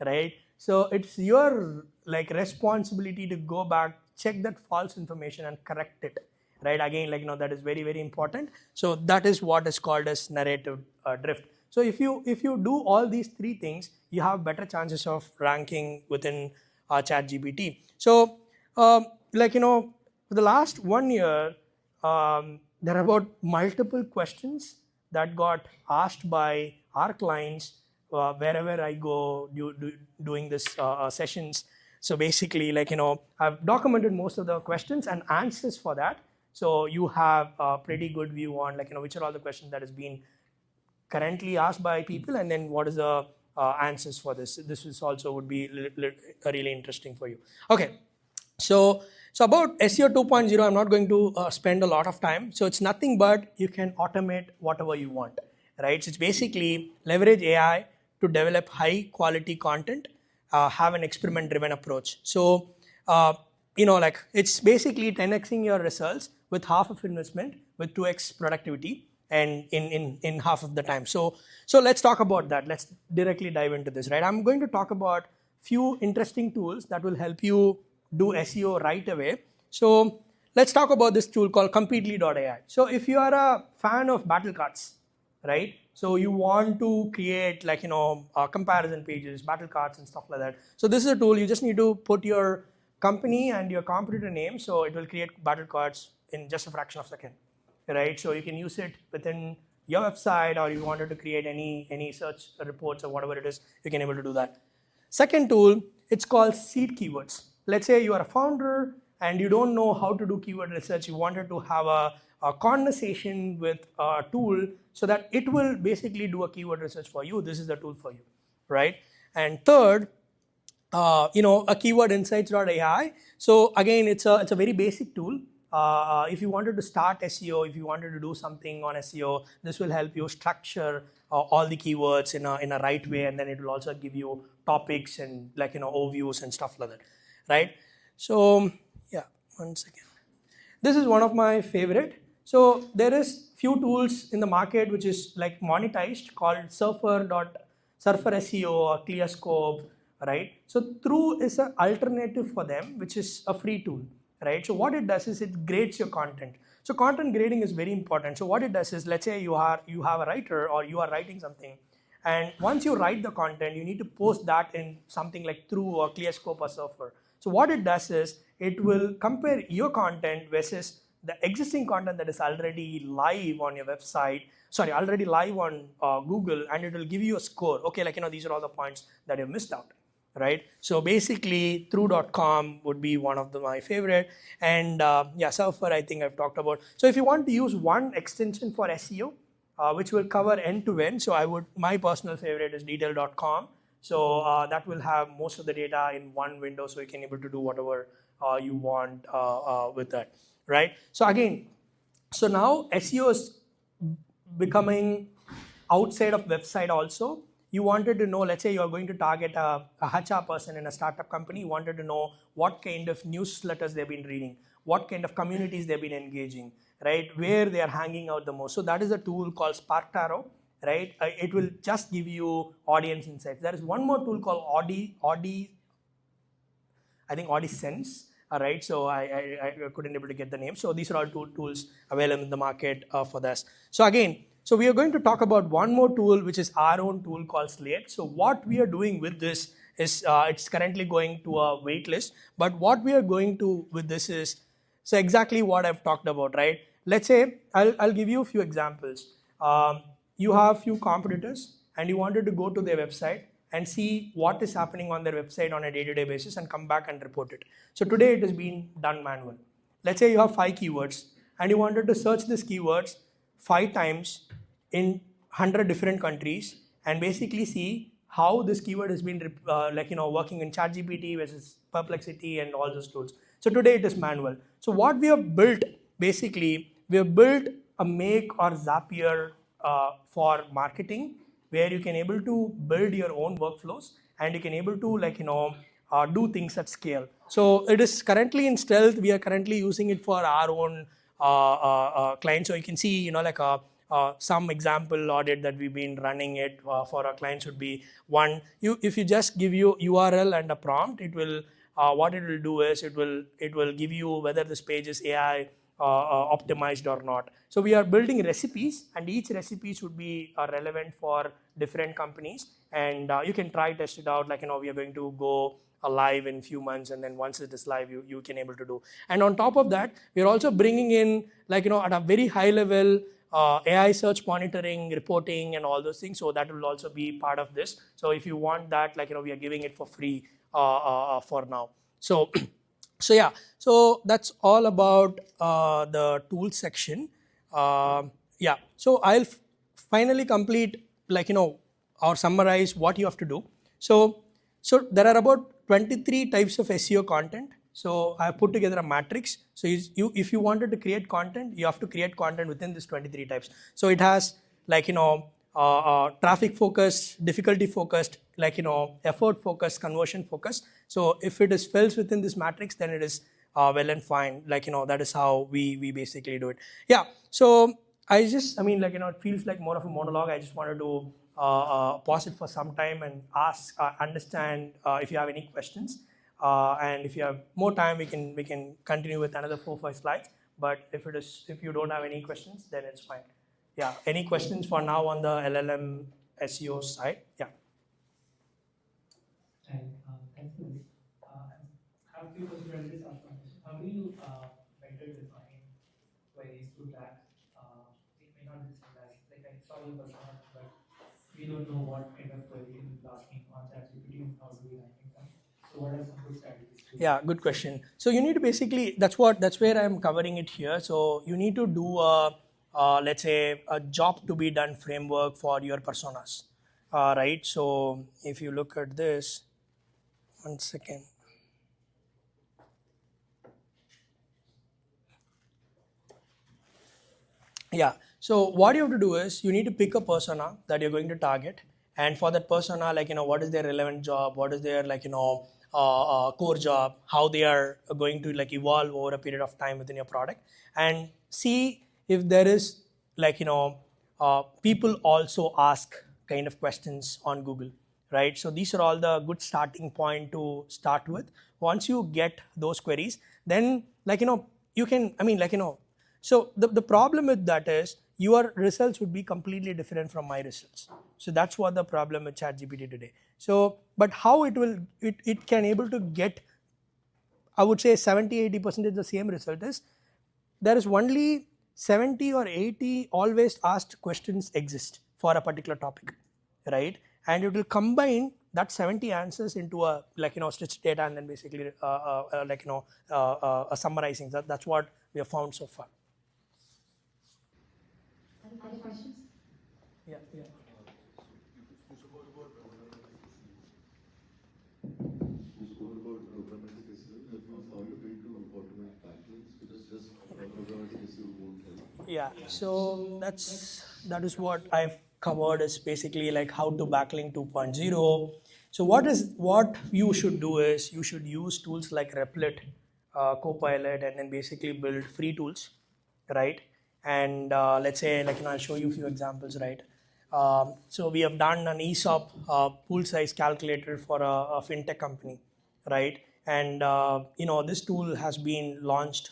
right? So it's your responsibility to go back, check that false information and correct it. Right, again, that is very, very important. So that is what is called as narrative drift. So if you do all these 3 things, you have better chances of ranking within ChatGPT. So for the last 1 year, there are about multiple questions that got asked by our clients wherever I go doing this sessions. So basically, I've documented most of the questions and answers for that. So you have a pretty good view on which are all the questions that has been currently asked by people, and then what is the answers for this. This is also would be really interesting for you. Okay, so about SEO 2.0, I'm not going to spend a lot of time. So it's nothing but you can automate whatever you want, right? So it's basically leverage AI to develop high quality content, have an experiment driven approach. So like it's basically 10xing your results with half of investment with 2x productivity and in half of the time. So let's talk about that. Let's directly dive into this, right? I'm going to talk about few interesting tools that will help you do SEO right away. So let's talk about this tool called completely.ai. So if you are a fan of battle cards, right? So you want to create comparison pages, battle cards and stuff like that. So this is a tool. You just need to put your company and your competitor name. So it will create battle cards in just a fraction of a second, right? So you can use it within your website, or you wanted to create any search reports or whatever it is, you can able to do that. Second tool, it's called seed keywords. Let's say you are a founder and you don't know how to do keyword research. You wanted to have a conversation with a tool so that it will basically do a keyword research for you. This is the tool for you, right? And third, a keyword insights.ai. So again, it's a very basic tool. If you wanted to start SEO, if you wanted to do something on SEO, this will help you structure all the keywords in a right way, and then it will also give you topics and overviews and stuff like that, right? So yeah, one second. This is one of my favorite. So there is few tools in the market which is like monetized called Surfer SEO or ClearScope, right? So True is an alternative for them, which is a free tool, right? So what it does is it grades your content. So content grading is very important. So what it does is, let's say you have a writer or you are writing something, and once you write the content, you need to post that in something like True or ClearScope or Surfer. So what it does is it will compare your content versus the existing content that is already live on your website, already live on Google, and it will give you a score. Okay, these are all the points that you missed out, right? So basically, True.com would be one of my favorite, and Surfer I think I've talked about. So if you want to use one extension for SEO, which will cover end to end, so my personal favorite is Detail.com. So that will have most of the data in one window, so you can able to do whatever you want with that, right? So again, so now SEO is becoming outside of website also. You wanted to know, let's say you're going to target a HR person in a startup company, you wanted to know what kind of newsletters they've been reading, what kind of communities they've been engaging, right? Where they are hanging out the most. So that is a tool called SparkTaro, right? It will just give you audience insights. There is one more tool called AudiSense, right? So I couldn't able to get the name. So these are all two tools available in the market for this. So again, so we are going to talk about one more tool, which is our own tool called Slate. So what we are doing with this is, it's currently going to a wait list, but what we are going to with this is, so exactly what I've talked about, right? Let's say, I'll give you a few examples. You have few competitors and you wanted to go to their website and see what is happening on their website on a day-to-day basis and come back and report it. So today it is being done manual. Let's say you have 5 keywords and you wanted to search these keywords 5 times in 100 different countries and basically see how this keyword has been working in ChatGPT versus Perplexity and all those tools. So today it is manual. So what we have built, basically, we have built a Make or Zapier for marketing, where you can able to build your own workflows and you can able to do things at scale. So it is currently in stealth. We are currently using it for our own clients. So you can see some example audit that we've been running it for our clients would be one. If you just give you URL and a prompt, it will what it will do is it will give you whether this page is AI optimized or not. So we are building recipes, and each recipe should be relevant for different companies, and you can try test it out. We are going to go live in few months, and then once it is live, you can able to do. And on top of that, we are also bringing in at a very high level AI search monitoring, reporting, and all those things. So that will also be part of this. So if you want that, we are giving it for free for now. So yeah, so that's all about the tool section. Yeah, so I'll finally complete or summarize what you have to do. So there are about 23 types of SEO content. So I put together a matrix. So if you wanted to create content, you have to create content within this 23 types. So it has traffic focused, difficulty focused, effort focused, conversion focused. So if it falls within this matrix, then it is well and fine. That is how we basically do it. Yeah. So it feels like more of a monologue. I just wanted to pause it for some time and understand if you have any questions. And if you have more time, we can continue with another 4-5 slides. But if you don't have any questions, then it's fine. Yeah. Any questions for now on the LLM SEO side? Yeah. Thanks, Emily. I have a few questions around this. How do you better define queries to track? It may not be similar. Like I saw your persona, but we don't know what kind of query is asking on ChatGPT and how do we rank them. So what are some good strategies? Yeah, good question. So you need to basically, that's where I'm covering it here. So you need to do let's say a job to be done framework for your personas, right? So if you look at this, one second. Yeah. So what you have to do is you need to pick a persona that you're going to target, and for that persona, what is their relevant job, what is their core job, how they are going to evolve over a period of time within your product, and see if there is people also ask kind of questions on Google, right? So these are all the good starting point to start with. Once you get those queries, then you can so the problem with that is your results would be completely different from my results. So that's what the problem with ChatGPT today. So, but how it can able to get, I would say 70-80% the same result is, there is only 70 or 80 always asked questions exist for a particular topic, right? And it will combine that 70 answers into a stitched data and then basically summarizing that. That's what we have found so far. Other questions? Yeah. You spoke about programmatic SEO. Have you found a way to automate backlinks? Because just programmatic SEO won't help. Yeah. So that is what I've covered, is basically how to backlink 2.0. So what you should do is you should use tools like Replit, Copilot, and then basically build free tools, right? And let's say I'll show you a few examples, right? So we have done an ESOP pool size calculator for a fintech company, right? And this tool has been launched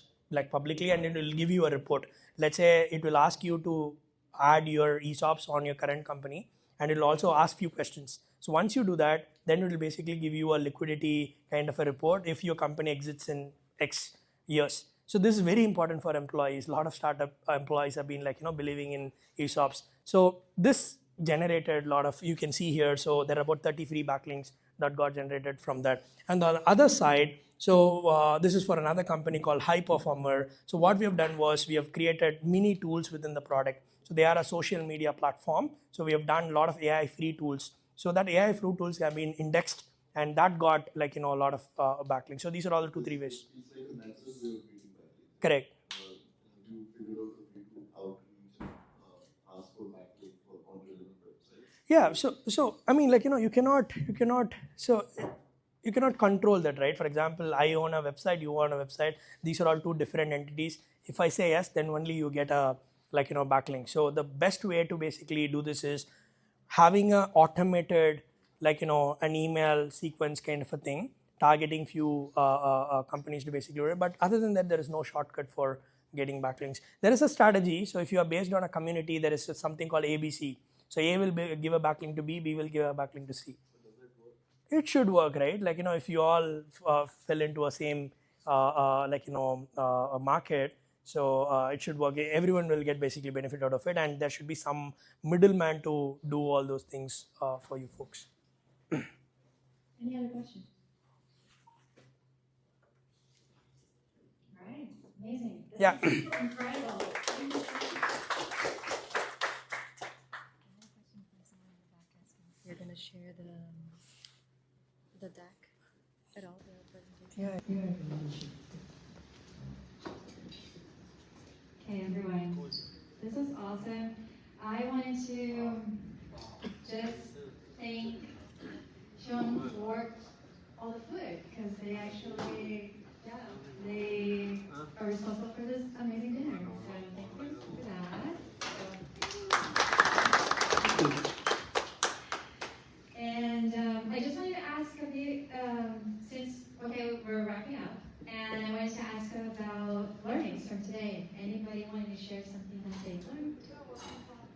publicly, and it will give you a report. Let's say it will ask you to add your ESOPs on your current company, and it will also ask few questions. So once you do that, then it will basically give you a liquidity kind of a report if your company exits in X years. So this is very important for employees. A lot of startup employees have been believing in ESOPs. So this generated a lot of, you can see here, so there are about 30 free backlinks that got generated from that. And on the other side, so this is for another company called High Performer. So what we have done was we have created mini tools within the product. So they are a social media platform. So we have done a lot of AI free tools. So that AI free tools have been indexed, and that got a lot of backlinks. So these are all the 2-3 ways. It's like a natural way of getting backlinks. Correct. Have you figured out a way to outreach and ask for backlink on relevant websites? Yeah. You cannot control that, right? For example, I own a website, you own a website. These are all two different entities. If I say yes, then only you get a backlink. So the best way to basically do this is having a automated an email sequence kind of a thing, targeting few companies to basically do it. But other than that, there is no shortcut for getting backlinks. There is a strategy. So if you are based on a community, there is something called ABC. So A will give a backlink to B, B will give a backlink to C. It should work, right? If you all fell into a same market, so it should work. Everyone will get basically benefit out of it, and there should be some middleman to do all those things for you folks. Any other questions? All right, amazing. Yeah. Incredible. Hey everyone, this was awesome. I wanted to just thank Shiyam for all the food, because they actually, they are responsible for this amazing dinner. So thank you for that. And I just wanted to ask of you, since, okay, we're wrapping up, and I wanted to ask about learnings from today. Anybody wanted to share something that they learned?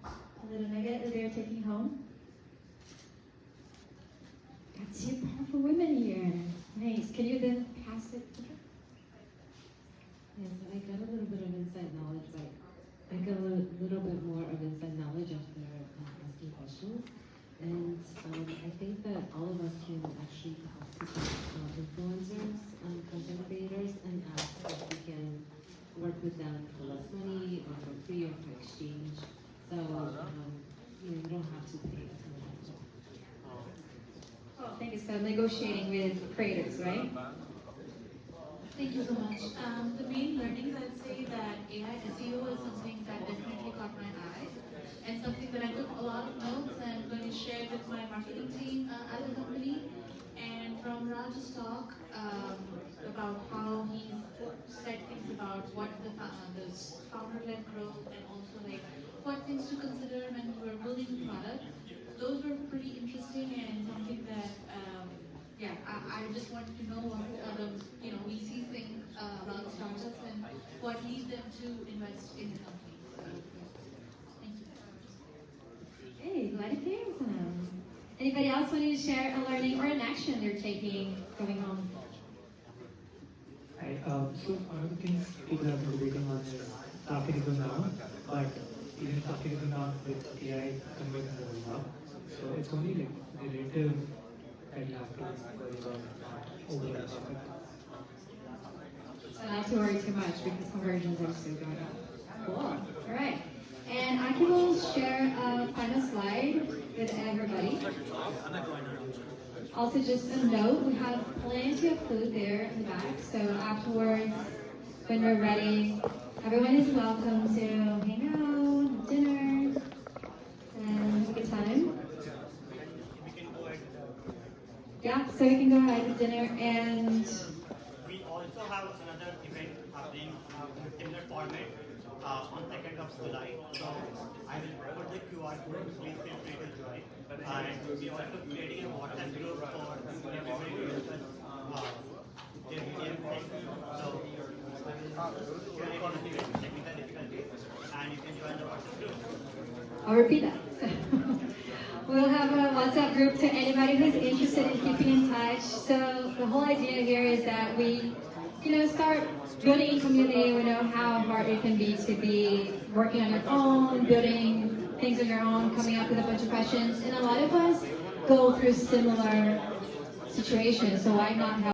A little nugget that they're taking home? Got two powerful women here. Nice. Can you then pass it? Yes, I got a little bit of inside knowledge, but I got a little bit more of inside knowledge after asking questions. And I think that all of us can actually talk to influencers, content creators, and ask if we can work with them for less money or for free or for exchange. So you don't have to pay a ton of money. Well, thank you. So negotiating with creators, right? Thank you so much. The main learnings, I'd say that AI SEO is something that definitely caught my eye, and something that I took a lot of notes and going to share with my marketing team at the company. And from Raj's talk about how he's said things about what the founder-led growth, and also like what things to consider when you are building a product, those were pretty interesting and something that I just wanted to know what VCs think about startups and what leads them to invest in the company. Thank you. Hey, glad it came. Anybody else wanting to share a learning or an action they're taking going home? Hi, so one of the things people have been debating on is traffic is going down, but even traffic is going down with AI conversions going up. So it's only like relative that you have to worry about overall traffic. So not to worry too much because conversions are still going up. Cool. All right. And I will share a final slide with everybody. Also, just a note, we have plenty of food there in the back. So afterwards, when we're ready, everyone is welcome to hang out, have dinner, and have a good time. Yeah, so we can go ahead with dinner, and we also have another event happening in a similar format on 2nd of July. So I will put the QR code, please feel free to join. And we are also creating a WhatsApp group for everybody to discuss their medium thing. So if you want to do technical difficulties, and you can join the WhatsApp group. I'll repeat that. We'll have a WhatsApp group to anybody who's interested in keeping in touch. So the whole idea here is that we, start building a community. We know how hard it can be to be working on your own, building things on your own, coming up with a bunch of questions. And a lot of us go through similar situations. So why not have